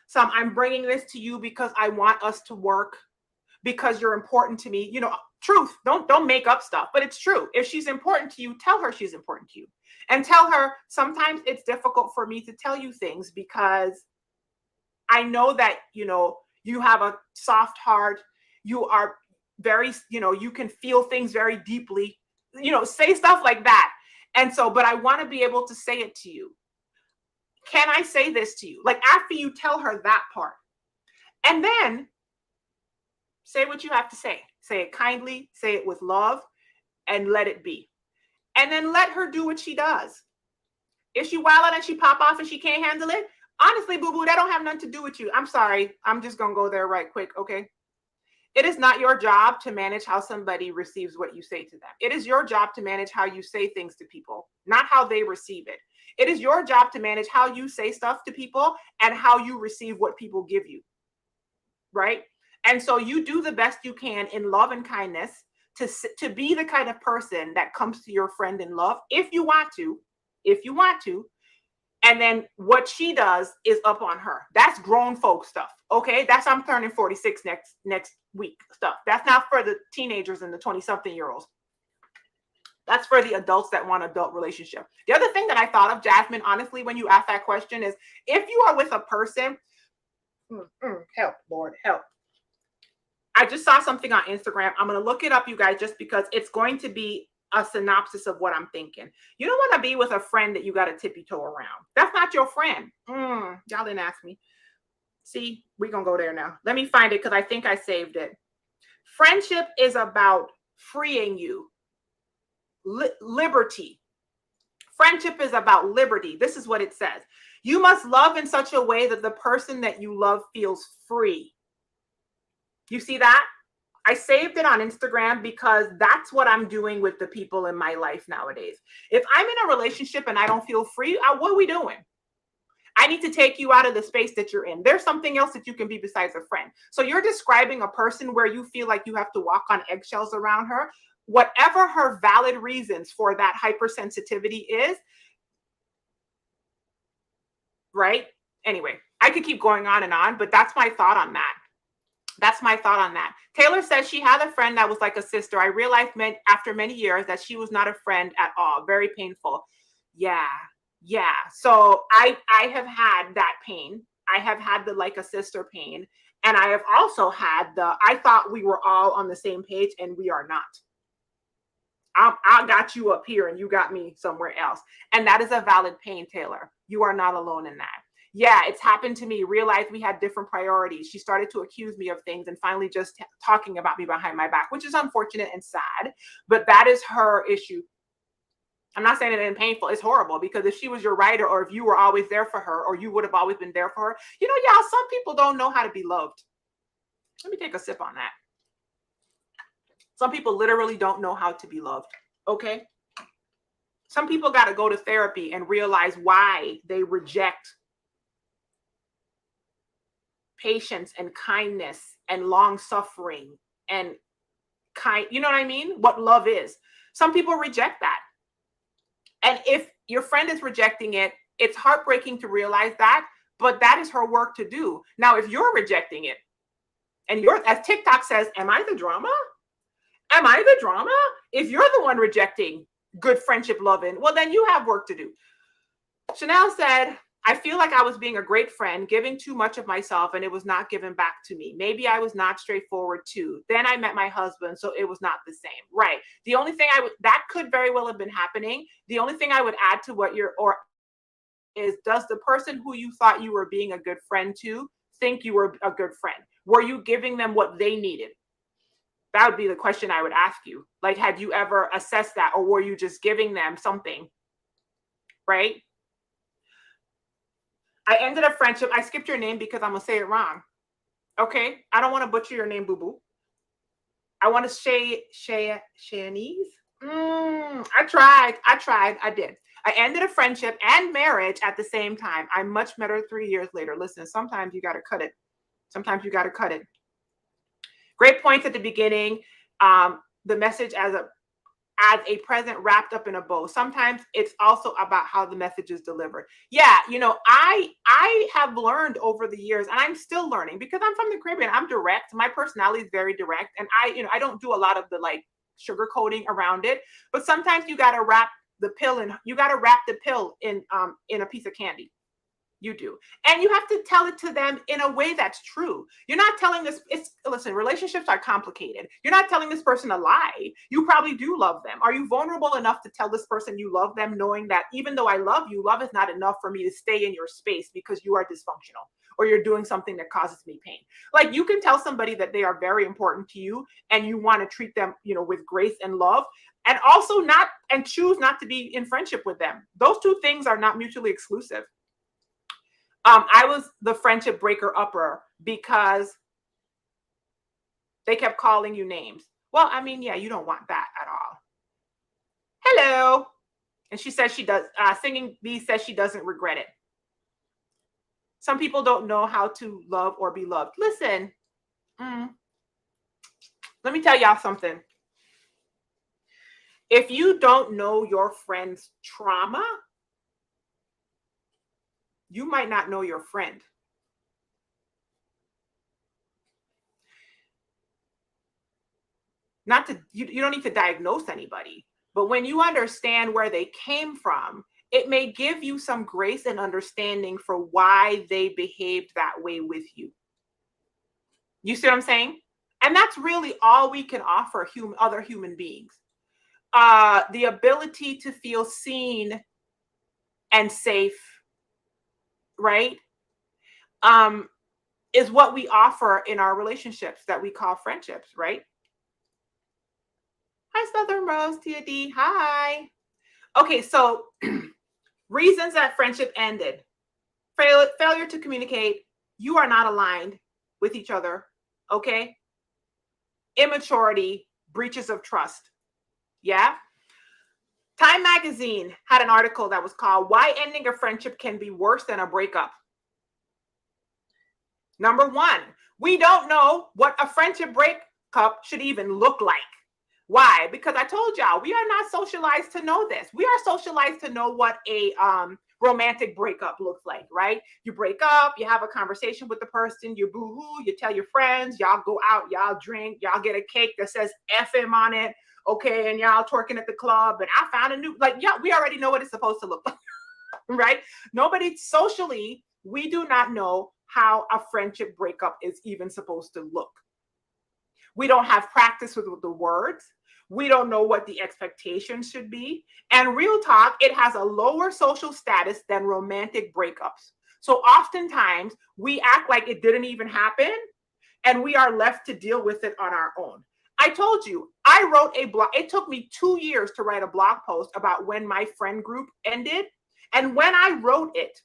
Some, I'm bringing this to you because I want us to work, because you're important to me. You know, truth. Don't make up stuff, but it's true. If she's important to you, tell her she's important to you. And tell her, sometimes it's difficult for me to tell you things because I know that, you know, you have a soft heart. You are very, you know, you can feel things very deeply, you know, say stuff like that. And so, but I want to be able to say it to you. Can I say this to you? Like, after you tell her that part, and then say what you have to say. Say it kindly, say it with love, and let it be. And then let her do what she does. If she wild out and she pop off and she can't handle it, honestly, boo-boo, that don't have nothing to do with you. I'm sorry. I'm just going to go there right quick, okay? It is not your job to manage how somebody receives what you say to them. It is your job to manage how you say things to people, not how they receive it. It is your job to manage how you say stuff to people and how you receive what people give you, right? And so you do the best you can in love and kindness to be the kind of person that comes to your friend in love, if you want to. And then what she does is up on her. That's grown folk stuff. Okay. That's, I'm turning 46 next week stuff. That's not for the teenagers and the 20-something-year-olds. That's for the adults that want adult relationship. The other thing that I thought of, Jasmine, honestly, when you asked that question is, if you are with a person, help, Lord, help. I just saw something on Instagram. I'm going to look it up, you guys, just because it's going to be a synopsis of what I'm thinking. You don't want to be with a friend that you got to tippy toe around. That's not your friend. Y'all didn't ask me. See, we're going to go there now. Let me find it because I think I saved it. Friendship is about freeing you. Liberty. Friendship is about liberty. This is what it says. You must love in such a way that the person that you love feels free. You see that? I saved it on Instagram because that's what I'm doing with the people in my life nowadays. If I'm in a relationship and I don't feel free, what are we doing? I need to take you out of the space that you're in. There's something else that you can be besides a friend. So you're describing a person where you feel like you have to walk on eggshells around her. Whatever her valid reasons for that hypersensitivity is, right? Anyway, I could keep going on, but that's my thought on that. That's my thought on that. Taylor says she had a friend that was like a sister. I realized after many years that she was not a friend at all. Very painful. Yeah. So I have had that pain. I have had the like a sister pain. And I have also had I thought we were all on the same page and we are not. I got you up here and you got me somewhere else. And that is a valid pain, Taylor. You are not alone in that. Yeah, it's happened to me. Realized we had different priorities. She started to accuse me of things and finally just talking about me behind my back, which is unfortunate and sad, but that is her issue. I'm not saying it ain't painful. It's horrible because if she was your writer or if you were always there for her or you would have always been there for her, you know, y'all, some people don't know how to be loved. Let me take a sip on that. Some people literally don't know how to be loved. Okay. Some people got to go to therapy and realize why they reject patience and kindness and long suffering and you know what I mean? What love is. Some people reject that. And if your friend is rejecting it, it's heartbreaking to realize that, but that is her work to do. Now, if you're rejecting it and as TikTok says, am I the drama? Am I the drama? If you're the one rejecting good friendship loving, well, then you have work to do. Chanel said, I feel like I was being a great friend, giving too much of myself, and it was not given back to me. Maybe I was not straightforward too. Then I met my husband, so it was not the same. Right. The only thing that could very well have been happening. The only thing I would add to what is, does the person who you thought you were being a good friend to think you were a good friend? Were you giving them what they needed? That would be the question I would ask you. Like, had you ever assessed that, or were you just giving them something? Right. I ended a friendship. I skipped your name because I'm going to say it wrong. Okay. I don't want to butcher your name, boo-boo. I want to say Shanice. I tried. I did. I ended a friendship and marriage at the same time. I much better 3 years later. Listen, sometimes you got to cut it. Great points at the beginning. The message as a as a present wrapped up in a bow. Sometimes it's also about how the message is delivered. Yeah, I have learned over the years, and I'm still learning because I'm from the Caribbean. I'm direct. My personality is very direct, and I don't do a lot of the like sugarcoating around it. But sometimes you got to wrap the pill in a piece of candy. You do. And you have to tell it to them in a way that's true. You're not telling this, listen, relationships are complicated. You're not telling this person a lie. You probably do love them. Are you vulnerable enough to tell this person you love them, knowing that even though I love you, love is not enough for me to stay in your space because you are dysfunctional or you're doing something that causes me pain. Like you can tell somebody that they are very important to you and you want to treat them, with grace and love, and also choose not to be in friendship with them. Those two things are not mutually exclusive. I was the friendship breaker upper because they kept calling you names. Well, I mean, yeah, you don't want that at all. Hello. And she says she does. Singing Bee says she doesn't regret it. Some people don't know how to love or be loved. Listen, let me tell y'all something. If you don't know your friend's trauma, you might not know your friend. You don't need to diagnose anybody, but when you understand where they came from, it may give you some grace and understanding for why they behaved that way with you. You see what I'm saying? And that's really all we can offer other human beings. The ability to feel seen and safe, right? Is what we offer in our relationships that we call friendships, right? Hi, Southern Rose, Tia D. Hi. Okay, so reasons that friendship ended. Failure to communicate. You are not aligned with each other. Okay. Immaturity, breaches of trust. Yeah. Time Magazine had an article that was called Why Ending a Friendship Can Be Worse Than a Breakup. Number one, we don't know what a friendship breakup should even look like. Why? Because I told y'all, we are not socialized to know this. We are socialized to know what a romantic breakup looks like, right? You break up, you have a conversation with the person, you boo-hoo, you tell your friends, y'all go out, y'all drink, y'all get a cake that says FM on it, okay, and y'all twerking at the club, and I found a new, we already know what it's supposed to look like, right? Nobody socially, we do not know how a friendship breakup is even supposed to look. We don't have practice with the words. We don't know what the expectations should be. And real talk, it has a lower social status than romantic breakups. So oftentimes we act like it didn't even happen and we are left to deal with it on our own. I told you, I wrote a blog. It took me 2 years to write a blog post about when my friend group ended. And when I wrote it,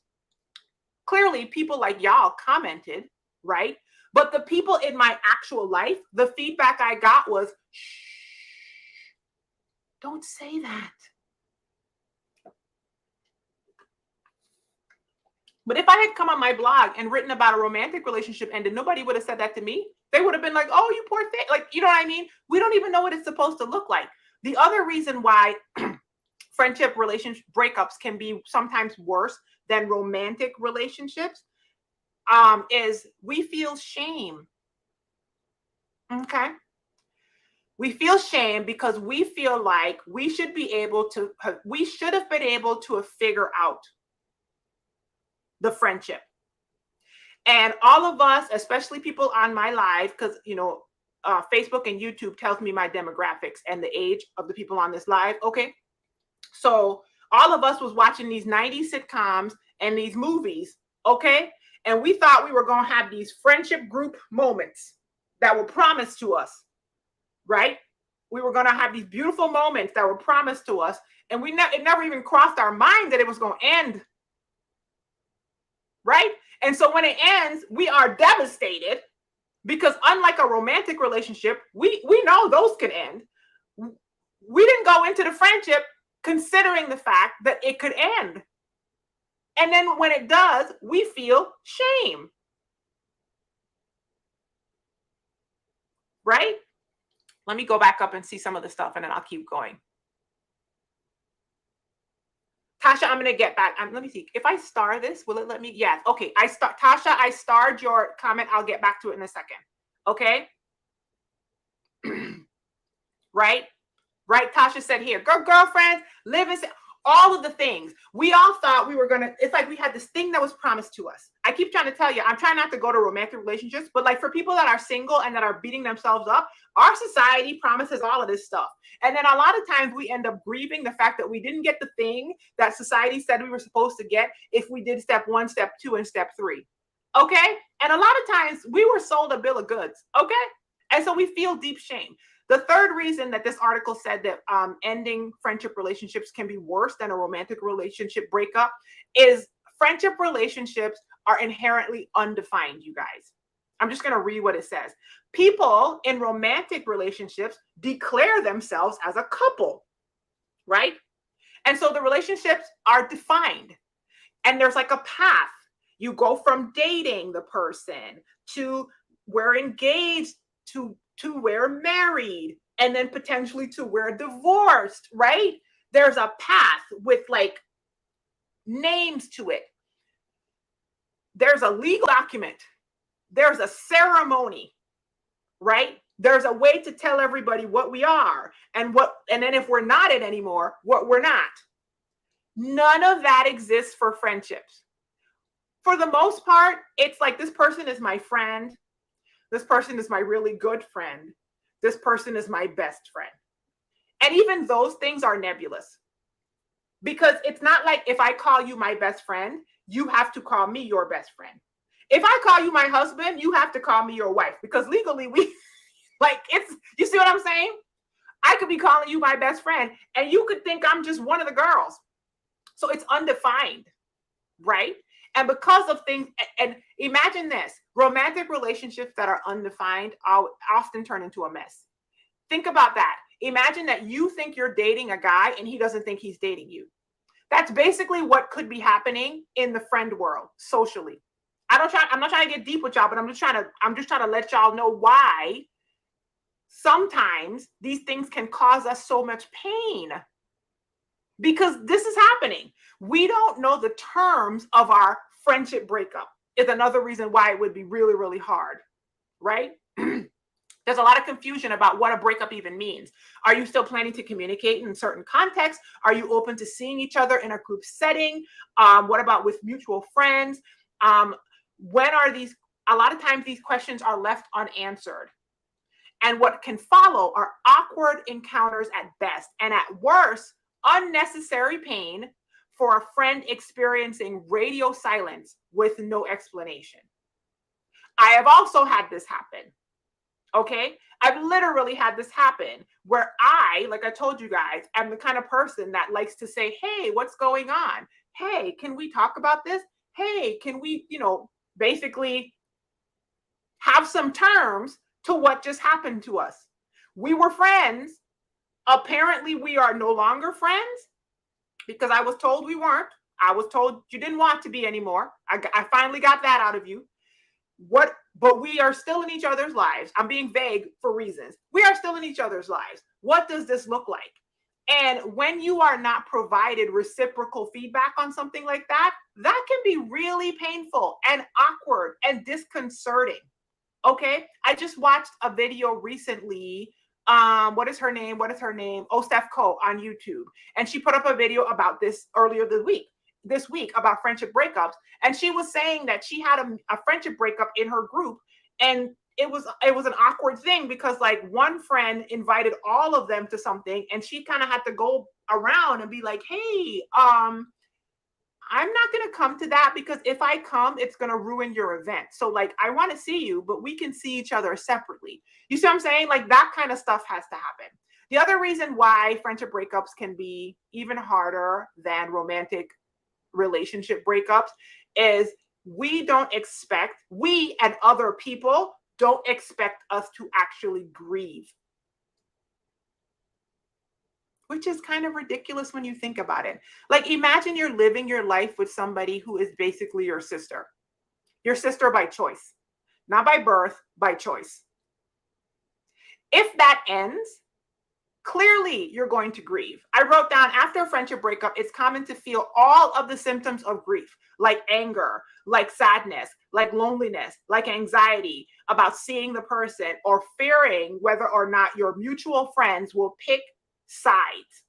clearly people like y'all commented, right? But the people in my actual life, the feedback I got was, shh, don't say that. But if I had come on my blog and written about a romantic relationship ended, nobody would have said that to me. They would have been like, oh, you poor thing. Like, you know what I mean? We don't even know what it's supposed to look like. The other reason why friendship relationship breakups can be sometimes worse than romantic relationships is we feel shame. Okay. We feel shame because we feel like we should have been able to figure out the friendship. And all of us, especially people on my live, because, Facebook and YouTube tells me my demographics and the age of the people on this live. Okay. So all of us was watching these 90s sitcoms and these movies. Okay. And we thought we were going to have these friendship group moments that were promised to us. Right? We were going to have these beautiful moments that were promised to us. And it never even crossed our mind that it was going to end. Right? And so when it ends, we are devastated because unlike a romantic relationship, we know those can end. We didn't go into the friendship considering the fact that it could end. And then when it does, we feel shame. Right? Let me go back up and see some of the stuff and then I'll keep going. Tasha, I'm gonna get back. Let me see. If I star this, will it let me? Yes. Okay. Tasha, I starred your comment. I'll get back to it in a second. Okay. Right? Right? Tasha said here, girlfriends, live in all of the things. We all thought we were gonna, it's like we had this thing that was promised to us. I keep trying to tell you, I'm trying not to go to romantic relationships, but like for people that are single and that are beating themselves up, our society promises all of this stuff. And then a lot of times we end up grieving the fact that we didn't get the thing that society said we were supposed to get if we did step 1, step 2, and step 3. Okay? And a lot of times we were sold a bill of goods. Okay? And so we feel deep shame. The third reason that this article said that ending friendship relationships can be worse than a romantic relationship breakup is friendship relationships are inherently undefined, you guys. I'm just going to read what it says. People in romantic relationships declare themselves as a couple, right? And so the relationships are defined. And there's like a path. You go from dating the person to we're engaged to we're married, and then potentially to we're divorced, right? There's a path with like names to it. There's a legal document. There's a ceremony, right? There's a way to tell everybody what we are and then if we're not it anymore, what we're not. None of that exists for friendships. For the most part, it's like this person is my friend. This person is my really good friend. This person is my best friend. And even those things are nebulous. Because it's not like if I call you my best friend, you have to call me your best friend. If I call you my husband, you have to call me your wife. Because legally you see what I'm saying? I could be calling you my best friend and you could think I'm just one of the girls. So it's undefined, right? And because of things, and imagine this, romantic relationships that are undefined often turn into a mess. Think about that. Imagine that you think you're dating a guy and he doesn't think he's dating you. That's basically what could be happening in the friend world socially. I'm not trying to get deep with y'all, but I'm just trying to let y'all know why sometimes these things can cause us so much pain. Because this is happening. We don't know the terms of our friendship breakup is another reason why it would be really, really hard, right? There's a lot of confusion about what a breakup even means. Are you still planning to communicate in certain contexts? Are you open to seeing each other in a group setting? What about with mutual friends? When are these? A lot of times these questions are left unanswered. And what can follow are awkward encounters at best, and at worst, unnecessary pain for a friend experiencing radio silence with no explanation. I have also had this happen. Okay. I've literally had this happen where like I told you guys, I'm the kind of person that likes to say, hey, what's going on? Hey, can we talk about this? Hey, can we, basically have some terms to what just happened to us? We were friends. Apparently, we are no longer friends because I was told we weren't. I was told you didn't want to be anymore. I finally got that out of you. But we are still in each other's lives. I'm being vague for reasons. We are still in each other's lives. What does this look like? And when you are not provided reciprocal feedback on something like that, that can be really painful and awkward and disconcerting. Okay. I just watched a video recently. What is her name? Oh, Steph Coe on YouTube. And she put up a video about this earlier this week about friendship breakups. And she was saying that she had a friendship breakup in her group. And it was an awkward thing because like one friend invited all of them to something and she kind of had to go around and be like, hey, I'm not going to come to that because if I come, it's going to ruin your event. So like, I want to see you, but we can see each other separately. You see what I'm saying? Like that kind of stuff has to happen. The other reason why friendship breakups can be even harder than romantic relationship breakups is we and other people don't expect us to actually grieve. Which is kind of ridiculous when you think about it. Like, imagine you're living your life with somebody who is basically your sister by choice, not by birth, by choice. If that ends, clearly you're going to grieve. I wrote down, after a friendship breakup, it's common to feel all of the symptoms of grief, like anger, like sadness, like loneliness, like anxiety about seeing the person, or fearing whether or not your mutual friends will pick sides.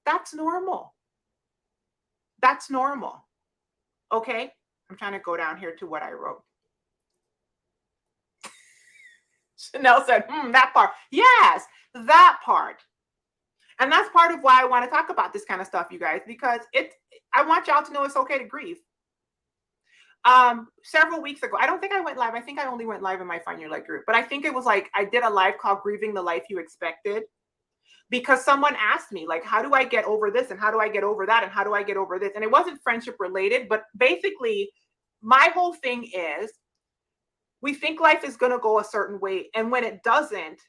That's normal. That's normal. Okay? I'm trying to go down here to what I wrote. Chanel said, that part. Yes, that part. And that's part of why I want to talk about this kind of stuff, you guys, because I want y'all to know it's okay to grieve. Several weeks ago, I don't think I went live. I think I only went live in my Find Your Light group, but I think it was like I did a live called Grieving the Life You Expected, because someone asked me, like, how do I get over this? And how do I get over that? And how do I get over this? And it wasn't friendship related, but basically my whole thing is, we think life is going to go a certain way. And when it doesn't,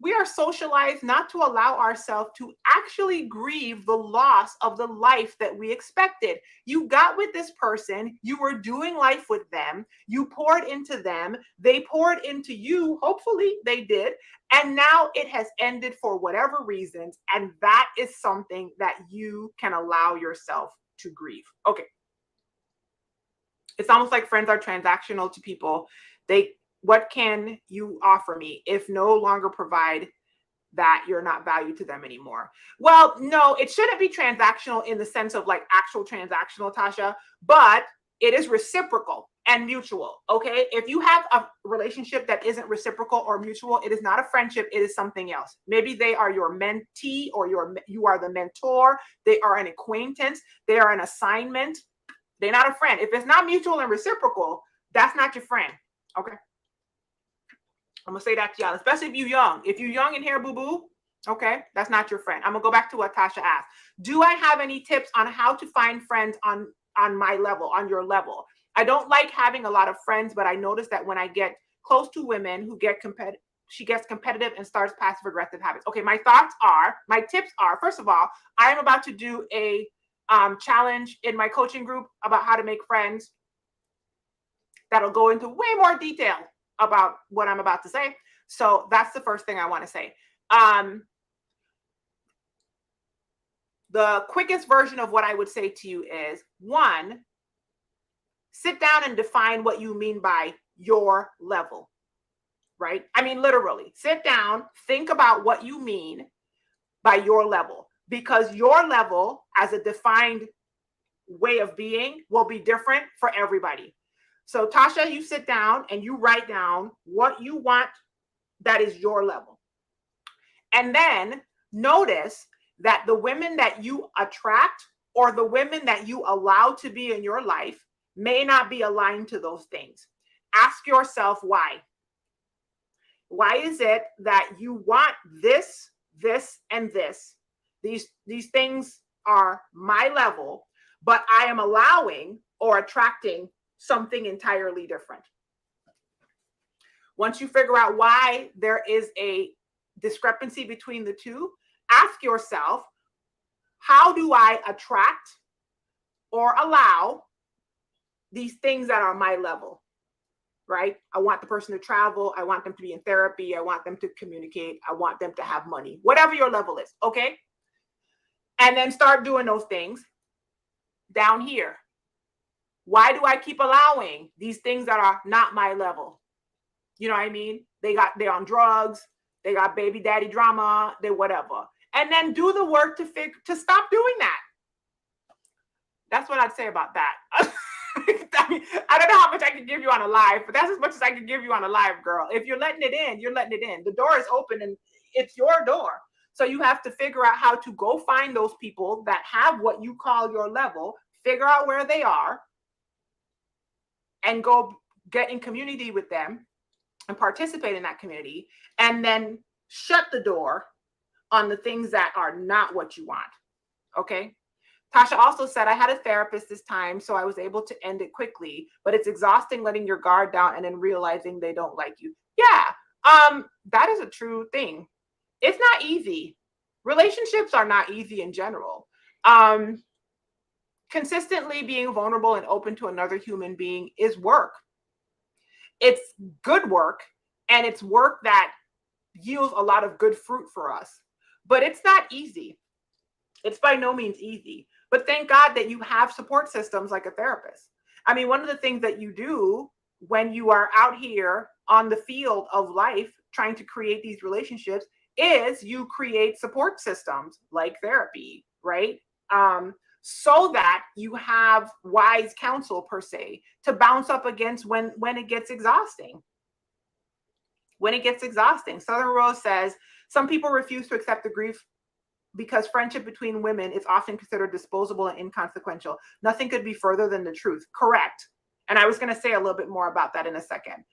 we are socialized not to allow ourselves to actually grieve the loss of the life that we expected. You got with this person, you were doing life with them, you poured into them, they poured into you, hopefully they did, and now it has ended for whatever reasons, and that is something that you can allow yourself to grieve. Okay. It's almost like friends are transactional to people. What can you offer me if no longer provide that, you're not valued to them anymore? Well, no, it shouldn't be transactional in the sense of like actual transactional, Tasha, but it is reciprocal and mutual. Okay. If you have a relationship that isn't reciprocal or mutual, it is not a friendship. It is something else. Maybe they are your mentee, or you are the mentor. They are an acquaintance. They are an assignment. They're not a friend. If it's not mutual and reciprocal, that's not your friend. Okay. I'm going to say that to y'all, especially if you're young. If you're young in here, boo-boo, okay, that's not your friend. I'm going to go back to what Tasha asked. Do I have any tips on how to find friends on my level, on your level? I don't like having a lot of friends, but I notice that when I get close to women who get competitive, she gets competitive and starts passive aggressive habits. Okay, my tips are, first of all, I am about to do a challenge in my coaching group about how to make friends. That'll go into way more detail about what I'm about to say. So that's the first thing I want to say. The quickest version of what I would say to you is, one, sit down and define what you mean by your level, right? I mean, literally, sit down, think about what you mean by your level, because your level as a defined way of being will be different for everybody. So Tasha, you sit down and you write down what you want that is your level. And then notice that the women that you attract or the women that you allow to be in your life may not be aligned to those things. Ask yourself why. Why is it that you want this, and this? These things are my level, but I am allowing or attracting something entirely different. Once you figure out why there is a discrepancy between the two, ask yourself, how do I attract or allow these things that are my level, right? I want the person to travel. I want them to be in therapy. I want them to communicate. I want them to have money, whatever your level is. Okay. And then start doing those things down here. Why do I keep allowing these things that are not my level? You know what I mean? They're on drugs. They got baby daddy drama. They whatever. And then do the work to stop doing that. That's what I'd say about that. I mean, I don't know how much I can give you on a live, but that's as much as I can give you on a live, girl. If you're letting it in, you're letting it in. The door is open and it's your door. So you have to figure out how to go find those people that have what you call your level, figure out where they are, and go get in community with them and participate in that community, and then shut the door on the things that are not what you want. Okay. Tasha also said, I had a therapist this time, so I was able to end it quickly, but it's exhausting letting your guard down and then realizing they don't like you. Yeah, that is a true thing. It's not easy. Relationships are not easy in general. Consistently being vulnerable and open to another human being is work. It's good work, and it's work that yields a lot of good fruit for us. But it's not easy. It's by no means easy. But thank God that you have support systems like a therapist. I mean, one of the things that you do when you are out here on the field of life trying to create these relationships is you create support systems like therapy, right? So that you have wise counsel per se to bounce up against when it gets exhausting. When it gets exhausting. Southern Rose says, some people refuse to accept the grief because friendship between women is often considered disposable and inconsequential. Nothing could be further than the truth. Correct. And I was going to say a little bit more about that in a second.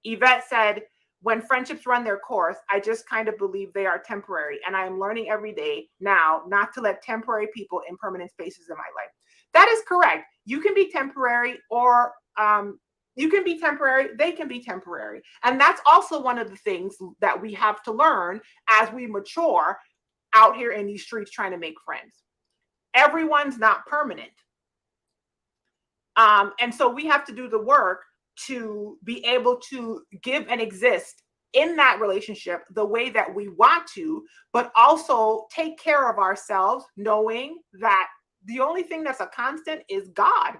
Yvette said, when friendships run their course, I just kind of believe they are temporary. And I am learning every day now not to let temporary people in permanent spaces in my life. That is correct. You can be temporary, or you can be temporary. They can be temporary. And that's also one of the things that we have to learn as we mature out here in these streets trying to make friends. Everyone's not permanent. And so we have to do the work to be able to give and exist in that relationship the way that we want to, but also take care of ourselves, knowing that the only thing that's a constant is God,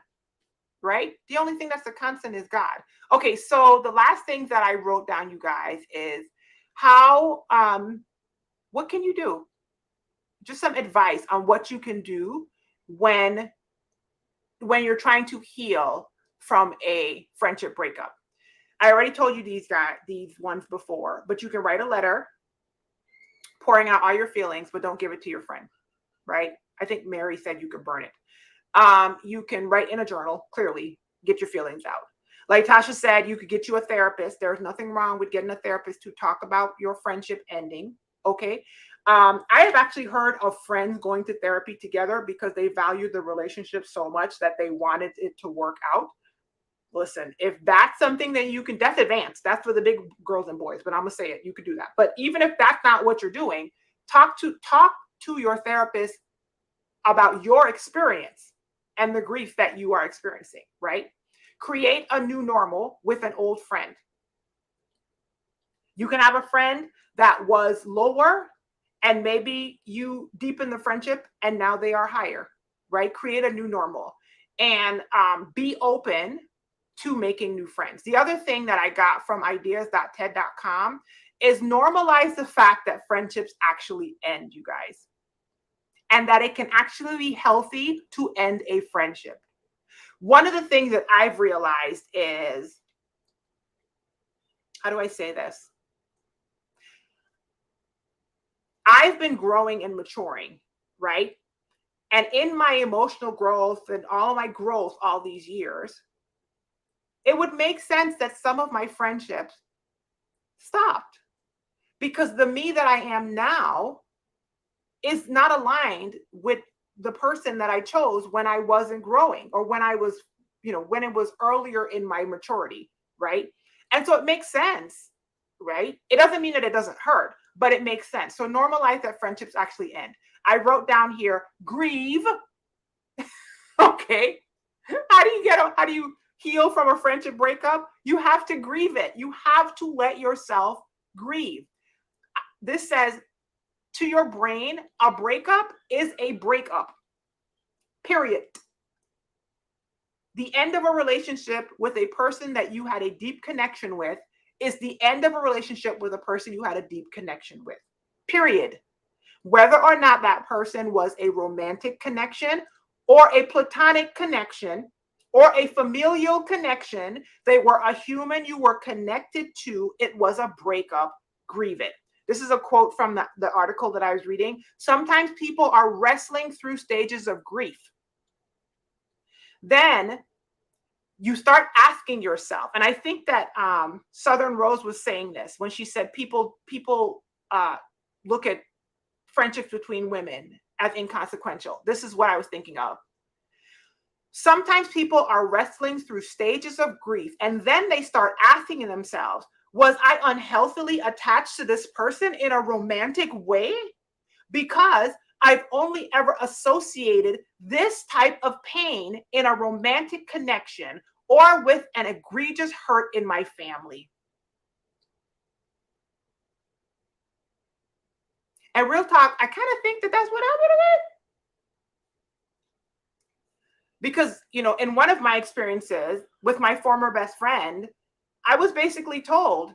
right? The only thing that's a constant is God. Okay, so the last thing that I wrote down, you guys, is how, what can you do? Just some advice on what you can do when you're trying to heal from a friendship breakup. I already told you these ones before, but you can write a letter pouring out all your feelings, but don't give it to your friend, right? I think Mary said you could burn it. You can write in a journal, clearly, get your feelings out. Like Tasha said, you could get you a therapist. There's nothing wrong with getting a therapist to talk about your friendship ending, okay? I have actually heard of friends going to therapy together because they valued the relationship so much that they wanted it to work out. Listen, if that's something that you can, that's advanced. That's for the big girls and boys, but I'm gonna say it, you could do that. But even if that's not what you're doing, talk to your therapist about your experience and the grief that you are experiencing, right? Create a new normal with an old friend. You can have a friend that was lower and maybe you deepen the friendship and now they are higher, right? Create a new normal and be open to making new friends. The other thing that I got from ideas.ted.com is normalize the fact that friendships actually end, you guys, and that it can actually be healthy to end a friendship. One of the things that I've realized is, how do I say this? I've been growing and maturing, right? And in my emotional growth and all my growth all these years, it would make sense that some of my friendships stopped because the me that I am now is not aligned with the person that I chose when I wasn't growing, or when I was, when it was earlier in my maturity, right? And so it makes sense, right? It doesn't mean that it doesn't hurt, but it makes sense. So normalize that friendships actually end. I wrote down here, grieve. Okay. How do you heal from a friendship breakup? You have to grieve it. You have to let yourself grieve. This says, to your brain, a breakup is a breakup, period. The end of a relationship with a person that you had a deep connection with is the end of a relationship with a person you had a deep connection with, period. Whether or not that person was a romantic connection or a platonic connection or a familial connection, they were a human you were connected to, it was a breakup, grieve it. This is a quote from the article that I was reading. Sometimes people are wrestling through stages of grief. Then you start asking yourself, and I think that Southern Rose was saying this when she said people look at friendships between women as inconsequential. This is what I was thinking of. Sometimes people are wrestling through stages of grief, and then they start asking themselves, was I unhealthily attached to this person in a romantic way? Because I've only ever associated this type of pain in a romantic connection or with an egregious hurt in my family. And real talk, I kind of think that that's what I'm gonna do. Because, in one of my experiences with my former best friend, I was basically told,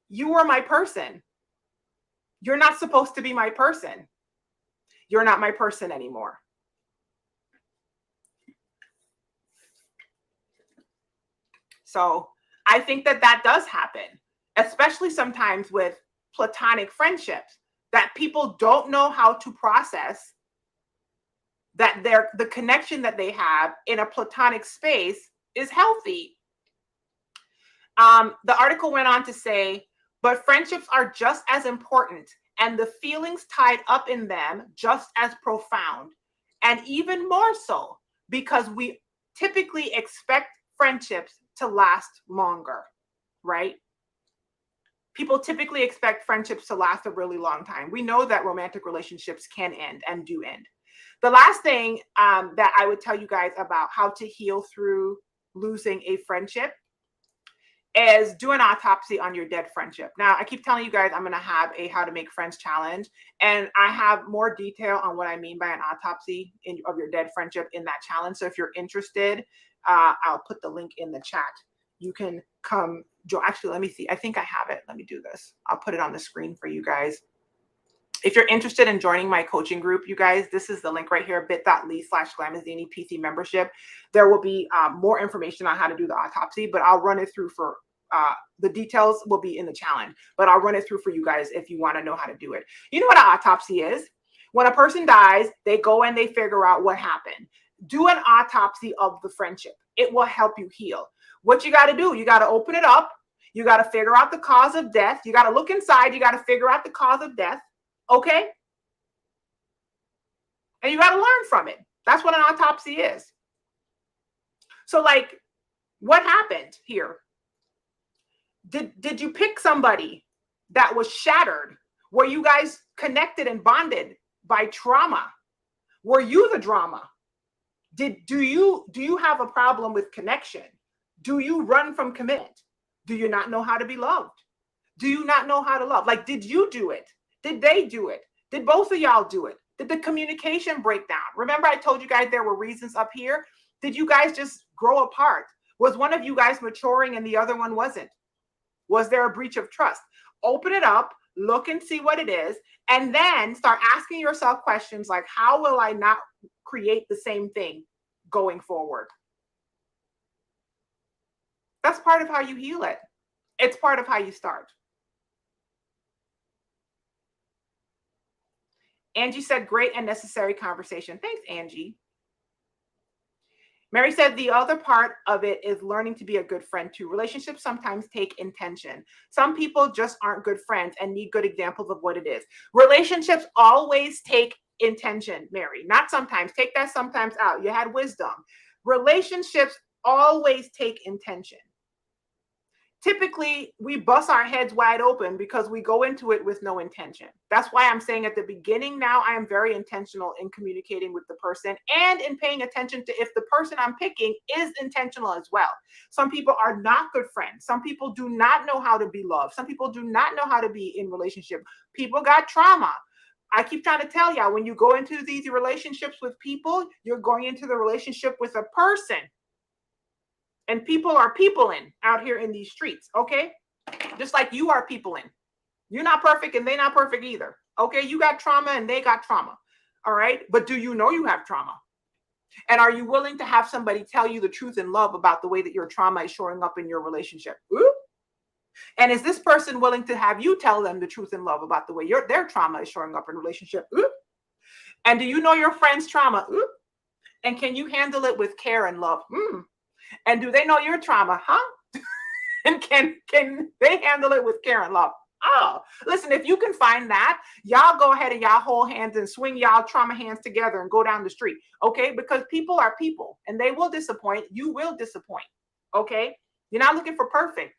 you are my person. You're not supposed to be my person. You're not my person anymore. So I think that that does happen, especially sometimes with platonic friendships, that people don't know how to process that the connection that they have in a platonic space is healthy. The article went on to say, but friendships are just as important and the feelings tied up in them just as profound, and even more so because we typically expect friendships to last longer, right? People typically expect friendships to last a really long time. We know that romantic relationships can end and do end. The last thing that I would tell you guys about how to heal through losing a friendship is do an autopsy on your dead friendship. Now, I keep telling you guys I'm going to have a how to make friends challenge, and I have more detail on what I mean by an autopsy of your dead friendship in that challenge. So if you're interested, I'll put the link in the chat. You can come join. Actually, let me see. I think I have it. Let me do this. I'll put it on the screen for you guys. If you're interested in joining my coaching group, you guys, this is the link right here, bit.ly/glamazini PC membership. There will be more information on how to do the autopsy, but I'll run it through for the details will be in the challenge, but I'll run it through for you guys if you want to know how to do it. You know what an autopsy is? When a person dies, they go and they figure out what happened. Do an autopsy of the friendship. It will help you heal. What you got to do, you got to open it up. You got to figure out the cause of death. You got to look inside. You got to figure out the cause of death. Okay? And you got to learn from it. That's what an autopsy is. So, like, what happened here? Did you pick somebody that was shattered? Were you guys connected and bonded by trauma? Were you the drama? Do you have a problem with connection? Do you run from commitment? Do you not know how to be loved? Do you not know how to love? Like, did you do it? Did they do it? Did both of y'all do it? Did the communication break down? Remember I told you guys there were reasons up here? Did you guys just grow apart? Was one of you guys maturing and the other one wasn't? Was there a breach of trust? Open it up, look and see what it is, and then start asking yourself questions like, how will I not create the same thing going forward? That's part of how you heal it. It's part of how you start. Angie said, great and necessary conversation. Thanks, Angie. Mary said, the other part of it is learning to be a good friend too. Relationships sometimes take intention. Some people just aren't good friends and need good examples of what it is. Relationships always take intention, Mary. Not sometimes. Take that sometimes out. You had wisdom. Relationships always take intention. Typically, we bust our heads wide open because we go into it with no intention. That's why I'm saying at the beginning now, I am very intentional in communicating with the person and in paying attention to if the person I'm picking is intentional as well. Some people are not good friends. Some people do not know how to be loved. Some people do not know how to be in relationship. People got trauma. I keep trying to tell y'all, when you go into these relationships with people, you're going into the relationship with a person. And people are peopling out here in these streets, okay? Just like you are peopling. You're not perfect and they're not perfect either, okay? You got trauma and they got trauma, all right? But do you know you have trauma? And are you willing to have somebody tell you the truth and love about the way that your trauma is showing up in your relationship? Ooh. And is this person willing to have you tell them the truth and love about the way their trauma is showing up in relationship? Ooh. And do you know your friend's trauma? Ooh. And can you handle it with care and love? And do they know your trauma? Huh? And can they handle it with care and love? Oh, listen, if you can find that, y'all go ahead and y'all hold hands and swing y'all trauma hands together and go down the street, okay? Because people are people and they will disappoint. You will disappoint, okay? You're not looking for perfect.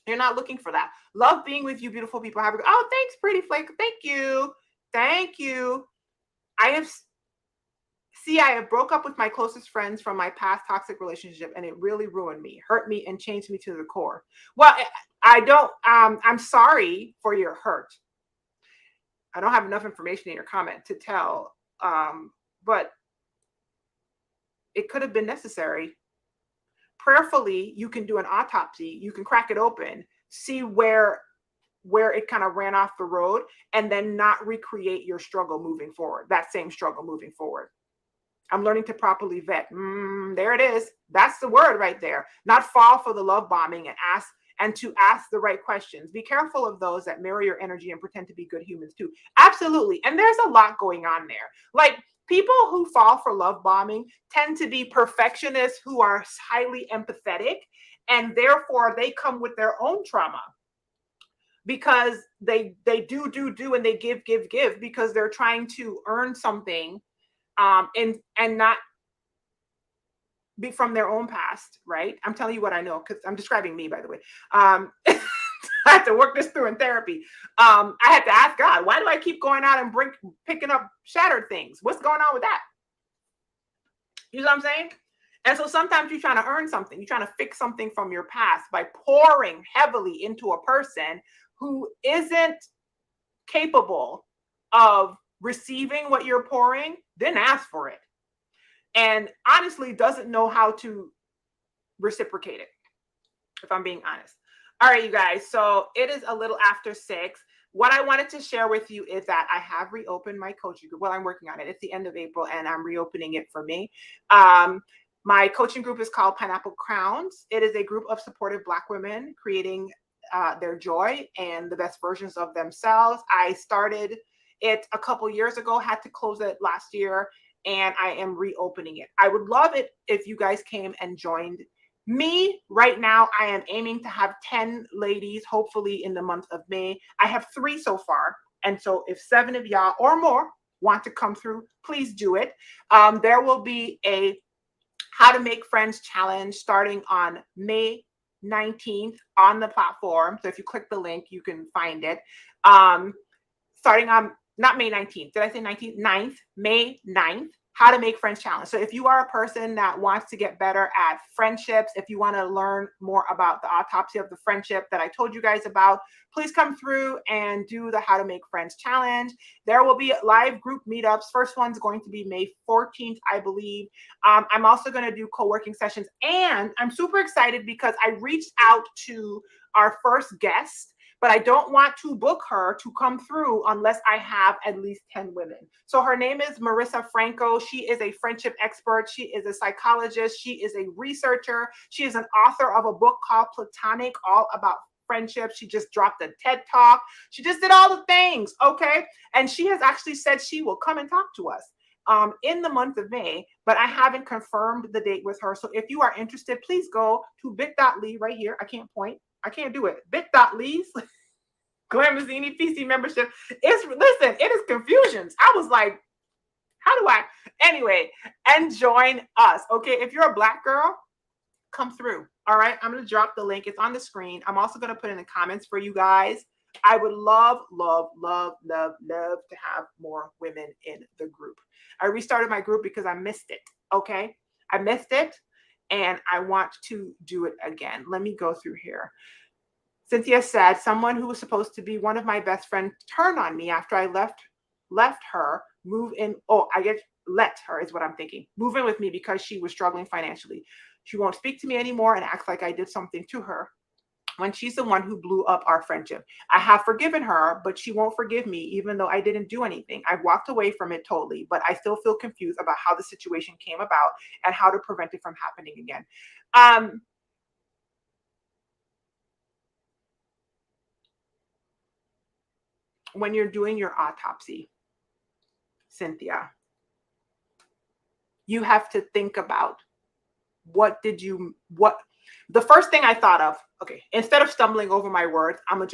You're not looking for that. Love being with you, beautiful people. Have a good, oh, thanks, Pretty Flake. Thank you. Thank you. I have broke up with my closest friends from my past toxic relationship, and it really ruined me, hurt me, and changed me to the core. Well, I'm sorry for your hurt. I don't have enough information in your comment to tell, but it could have been necessary. Prayerfully, you can do an autopsy. You can crack it open, see where it kind of ran off the road, and then not recreate your struggle moving forward, that same struggle moving forward. I'm learning to properly vet. There it is. That's the word right there. Not fall for the love bombing and to ask the right questions. Be careful of those that mirror your energy and pretend to be good humans too. Absolutely. And there's a lot going on there. Like, people who fall for love bombing tend to be perfectionists who are highly empathetic, and therefore they come with their own trauma because they do and they give because they're trying to earn something, and not be from their own past, right? I'm telling you what I know because I'm describing me, by the way. I had to work this through in therapy. I had to ask God, why do I keep going out and picking up shattered things? What's going on with that? You know what I'm saying? And so sometimes you're trying to earn something. You're trying to fix something from your past by pouring heavily into a person who isn't capable of receiving what you're pouring, didn't ask for it, and honestly doesn't know how to reciprocate it, if I'm being honest. All right, you guys. So it is a little after 6. What I wanted to share with you is that I have reopened my coaching group. Well, I'm working on it. It's the end of April, and I'm reopening it for me. My coaching group is called Pineapple Crowns. It is a group of supportive Black women creating their joy and the best versions of themselves. I started it a couple years ago, had to close it last year, and I am reopening it. I would love it if you guys came and joined me. Right now, I am aiming to have 10 ladies, hopefully in the month of May. I have 3 so far. And so if 7 of y'all or more want to come through, please do it. There will be a How to Make Friends challenge starting on May 19th on the platform. So if you click the link, you can find it. Starting on, not May 19th. Did I say 19th? 9th, May 9th. How to Make Friends challenge. So if you are a person that wants to get better at friendships, if you want to learn more about the autopsy of the friendship that I told you guys about, please come through and do the How to Make Friends challenge. There will be live group meetups. First one's going to be May 14th, I believe. I'm also going to do co-working sessions, and I'm super excited because I reached out to our first guest, but I don't want to book her to come through unless I have at least 10 women. So her name is Marissa Franco. She is a friendship expert. She is a psychologist. She is a researcher. She is an author of a book called Platonic, all about friendship. She just dropped a TED Talk. She just did all the things, okay? And she has actually said she will come and talk to us in the month of May, but I haven't confirmed the date with her. So if you are interested, please go to bit.ly right here. I can't point. I can't do it. Bit.ly glamazini PC membership. Listen, it is confusions. I was like, how do I? Anyway, and join us. Okay, if you're a Black girl, come through. All right, I'm going to drop the link. It's on the screen. I'm also going to put in the comments for you guys. I would love to have more women in the group. I restarted my group because I missed it. Okay, I missed it, and I want to do it again. Let me go through here. Cynthia said, someone who was supposed to be one of my best friends turned on me after I left her, move in. Oh, I guess let her is what I'm thinking. Move in with me because she was struggling financially. She won't speak to me anymore and acts like I did something to her when she's the one who blew up our friendship. I have forgiven her, but she won't forgive me, even though I didn't do anything. I've walked away from it totally, but I still feel confused about how the situation came about and how to prevent it from happening again. When you're doing your autopsy, Cynthia, you have to think about what the first thing I thought of, okay, instead of stumbling over my words, I'm gonna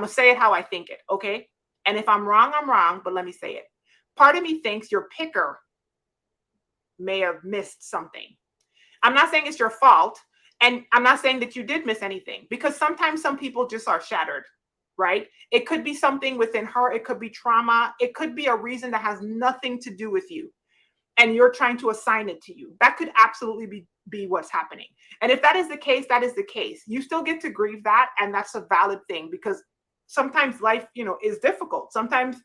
say it how I think it, okay? And if I'm wrong, I'm wrong, but let me say it. Part of me thinks your picker may have missed something. I'm not saying it's your fault, and I'm not saying that you did miss anything, because sometimes some people just are shattered, right? It could be something within her. It could be trauma. It could be a reason that has nothing to do with you, and you're trying to assign it to you. That could absolutely be what's happening. And if that is the case, that is the case. You still get to grieve that, and that's a valid thing, because sometimes life, is difficult. Sometimes,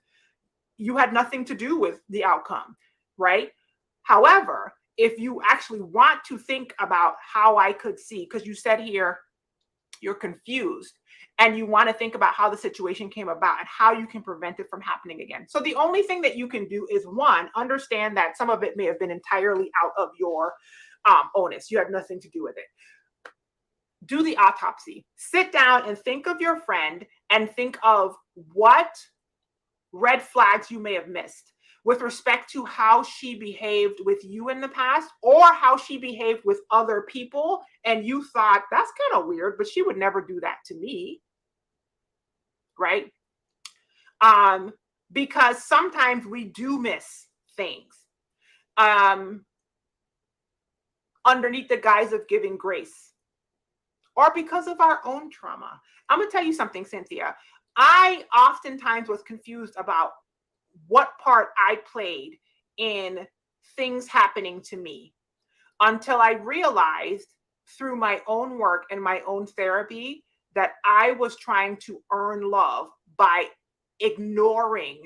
you had nothing to do with the outcome, right? However, if you actually want to think about how I could see, because you said here you're confused, and you want to think about how the situation came about and how you can prevent it from happening again. So the only thing that you can do is, one, understand that some of it may have been entirely out of your onus. You have nothing to do with it. Do the autopsy. Sit down and think of your friend and think of what red flags you may have missed with respect to how she behaved with you in the past, or how she behaved with other people. And you thought, that's kind of weird, but she would never do that to me. Right? Because sometimes we do miss things underneath the guise of giving grace, or because of our own trauma. I'm going to tell you something, Cynthia. I oftentimes was confused about what part I played in things happening to me until I realized through my own work and my own therapy that I was trying to earn love by ignoring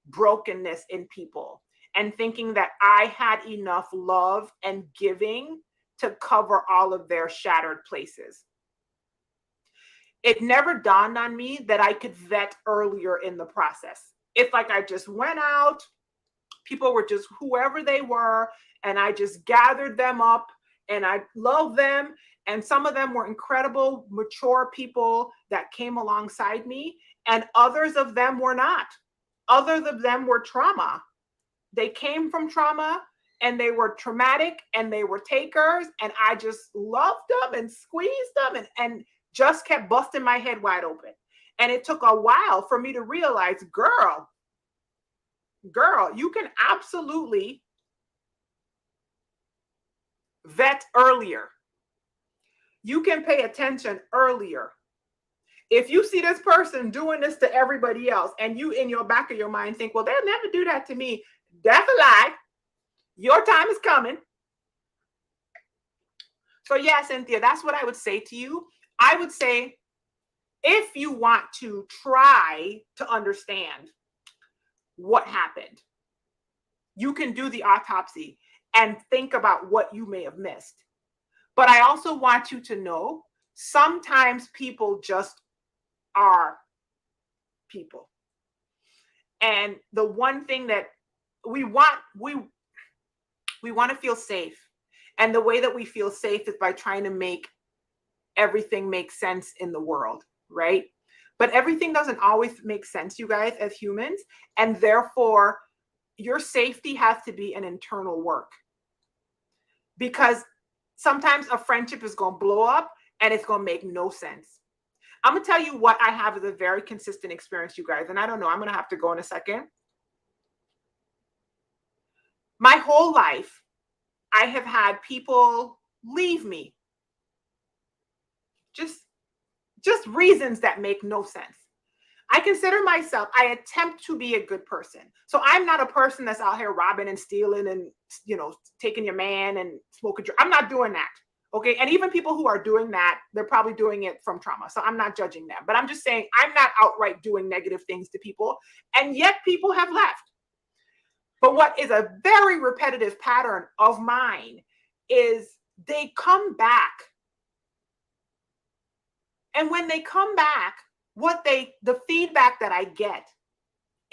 brokenness in people and thinking that I had enough love and giving to cover all of their shattered places. It never dawned on me that I could vet earlier in the process. It's like I just went out, people were just whoever they were, and I just gathered them up and I loved them. And some of them were incredible, mature people that came alongside me, and others of them were not. Others of them were trauma. They came from trauma and they were traumatic and they were takers, and I just loved them and squeezed them and just kept busting my head wide open. And it took a while for me to realize, girl, you can absolutely vet earlier. You can pay attention earlier. If you see this person doing this to everybody else and you in your back of your mind think, well, they'll never do that to me, that's a lie. Your time is coming. So yeah, Cynthia, that's what I would say to you. I would say, if you want to try to understand what happened, you can do the autopsy and think about what you may have missed. But I also want you to know, sometimes people just are people. And the one thing that we want to feel safe. And the way that we feel safe is by trying to make everything make sense in the world, right? But everything doesn't always make sense, you guys, as humans. And therefore, your safety has to be an internal work. Because sometimes a friendship is going to blow up and it's going to make no sense. I'm going to tell you what I have as a very consistent experience, you guys. And I don't know, I'm going to have to go in a second. My whole life, I have had people leave me. Just reasons that make no sense. I consider myself, I attempt to be a good person. So I'm not a person that's out here robbing and stealing and, taking your man and smoking. I'm not doing that. Okay. And even people who are doing that, they're probably doing it from trauma. So I'm not judging them, but I'm just saying I'm not outright doing negative things to people. And yet people have left. But what is a very repetitive pattern of mine is they come back. And when they come back, the feedback that I get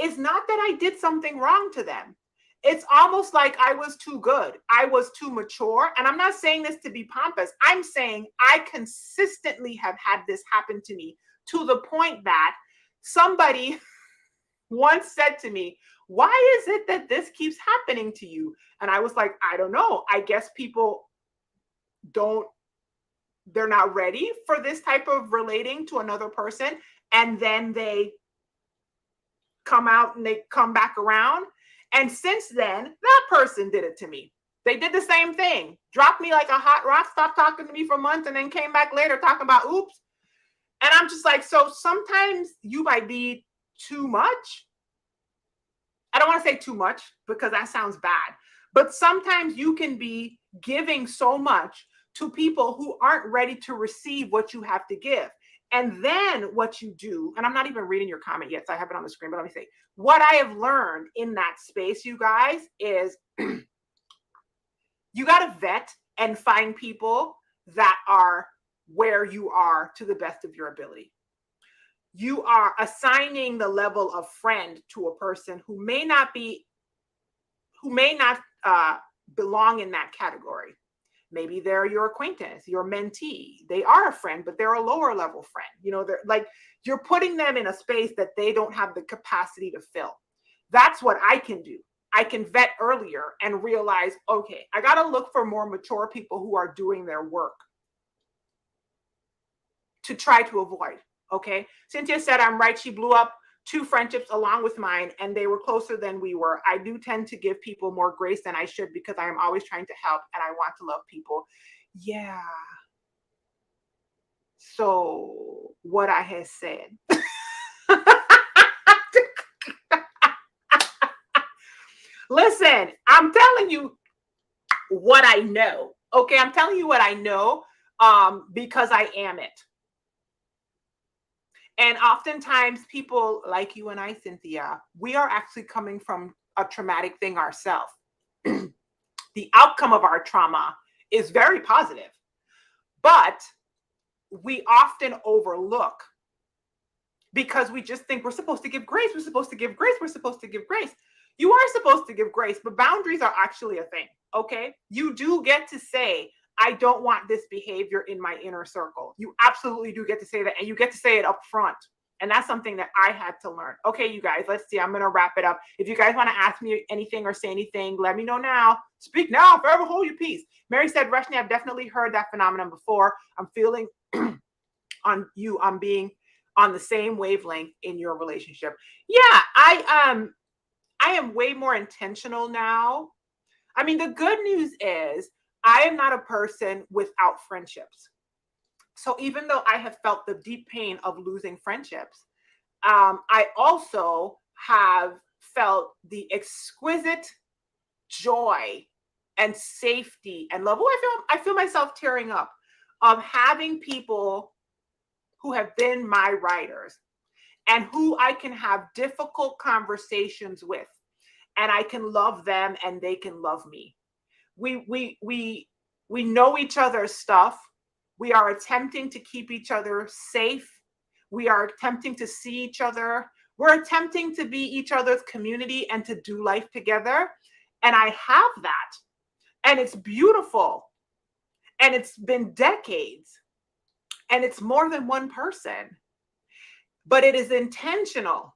is not that I did something wrong to them. It's almost like I was too good. I was too mature. And I'm not saying this to be pompous. I'm saying I consistently have had this happen to me, to the point that somebody once said to me, why is it that this keeps happening to you? And I was like, I don't know. I guess people they're not ready for this type of relating to another person. And then they come out and they come back around. And since then, that person did it to me. They did the same thing. Dropped me like a hot rock, stopped talking to me for months, and then came back later talking about oops. And I'm just like, so sometimes you might be too much. I don't want to say too much because that sounds bad. But sometimes you can be giving so much to people who aren't ready to receive what you have to give. And then what you do, and I'm not even reading your comment yet, so I have it on the screen, but let me say, what I have learned in that space, you guys, is you got to vet and find people that are where you are to the best of your ability. You are assigning the level of friend to a person who may not belong in that category. Maybe they're your acquaintance, your mentee. They are a friend, but they're a lower level friend. They're like, you're putting them in a space that they don't have the capacity to fill. That's what I can do. I can vet earlier and realize, okay, I got to look for more mature people who are doing their work to try to avoid. Okay. Cynthia said, I'm right. She blew up 2 friendships along with mine, and they were closer than we were. I do tend to give people more grace than I should because I am always trying to help and I want to love people. Yeah. So what I had said. Listen, I'm telling you what I know. Okay. I'm telling you what I know because I am it. And oftentimes people like you and I, Cynthia, we are actually coming from a traumatic thing ourselves. The outcome of our trauma is very positive, but we often overlook because we just think we're supposed to give grace. We're supposed to give grace. We're supposed to give grace. You are supposed to give grace, but boundaries are actually a thing. Okay. You do get to say, I don't want this behavior in my inner circle. You absolutely do get to say that. And you get to say it up front. And that's something that I had to learn. Okay, you guys, let's see. I'm going to wrap it up. If you guys want to ask me anything or say anything, let me know now. Speak now, forever hold your peace. Mary said, Reshni, I've definitely heard that phenomenon before. I'm feeling on you, I'm being on the same wavelength in your relationship. Yeah, I am way more intentional now. I mean, the good news is I am not a person without friendships. So even though I have felt the deep pain of losing friendships, I also have felt the exquisite joy and safety and love. Oh, I feel myself tearing up of having people who have been my riders and who I can have difficult conversations with, and I can love them and they can love me. We know each other's stuff. We are attempting to keep each other safe. We are attempting to see each other. We're attempting to be each other's community and to do life together. And I have that. And it's beautiful. And it's been decades. And it's more than one person. But it is intentional.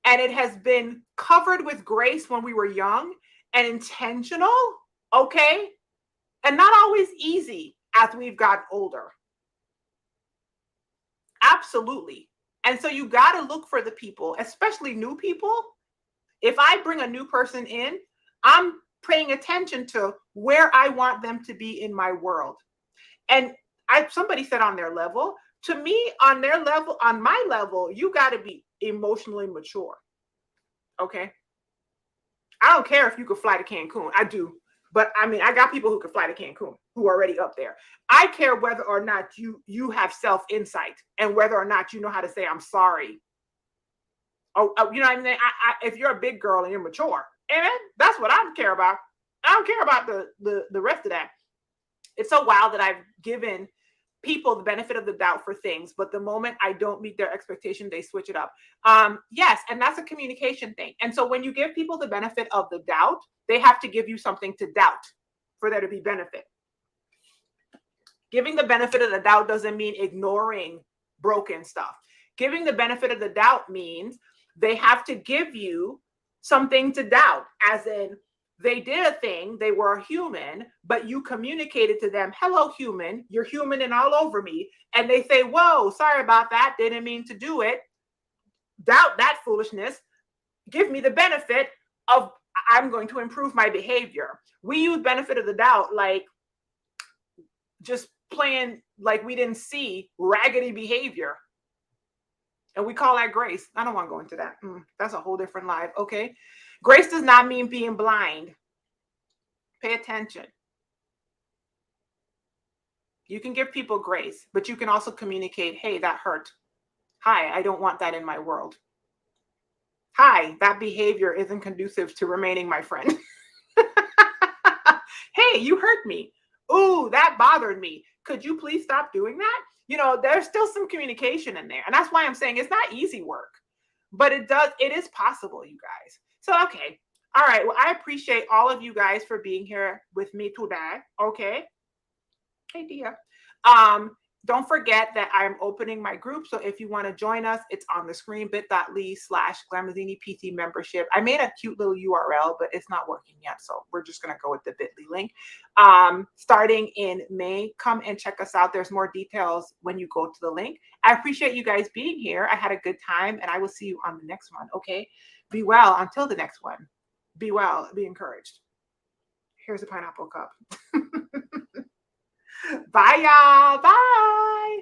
And it has been covered with grace when we were young and intentional. Okay. And not always easy as we've gotten older. Absolutely. And so you got to look for the people, especially new people. If I bring a new person in, I'm paying attention to where I want them to be in my world. And somebody said on their level, to me, on their level, on my level, you got to be emotionally mature. Okay. I don't care if you could fly to Cancun. I do. But I mean, I got people who can fly to Cancun who are already up there. I care whether or not you have self-insight and whether or not you know how to say, I'm sorry. Oh, you know what I mean? If you're a big girl and you're mature, and that's what I care about. I don't care about the rest of that. It's so wild that I've given people the benefit of the doubt for things, but the moment I don't meet their expectation, they switch it up. Yes, and that's a communication thing. And so when you give people the benefit of the doubt, they have to give you something to doubt for there to be benefit. Giving the benefit of the doubt doesn't mean ignoring broken stuff. Giving the benefit of the doubt means they have to give you something to doubt, as in, they did a thing, they were a human, but you communicated to them, hello, human, you're human and all over me. And they say, whoa, sorry about that, didn't mean to do it. Doubt that foolishness. Give me the benefit of, I'm going to improve my behavior. We use benefit of the doubt like just playing like we didn't see raggedy behavior. And we call that grace. I don't want to go into that. That's a whole different life. Okay. Grace does not mean being blind. Pay attention. You can give people grace, but you can also communicate, hey, that hurt. Hi, I don't want that in my world. Hi, that behavior isn't conducive to remaining my friend. Hey, you hurt me. Ooh, that bothered me. Could you please stop doing that? You know, there's still some communication in there. And that's why I'm saying it's not easy work, but it is possible, you guys. So, okay. All right. Well, I appreciate all of you guys for being here with me today. Okay. Hey, Dia. Um, don't forget that I'm opening my group. So if you want to join us, it's on the screen, bit.ly/glamazini PT membership. I made a cute little URL, but it's not working yet. So we're just going to go with the bit.ly link. Starting in May, come and check us out. There's more details when you go to the link. I appreciate you guys being here. I had a good time, and I will see you on the next one. Okay. Be well until the next one. Be well. Be encouraged. Here's a pineapple cup. Bye, y'all. Bye.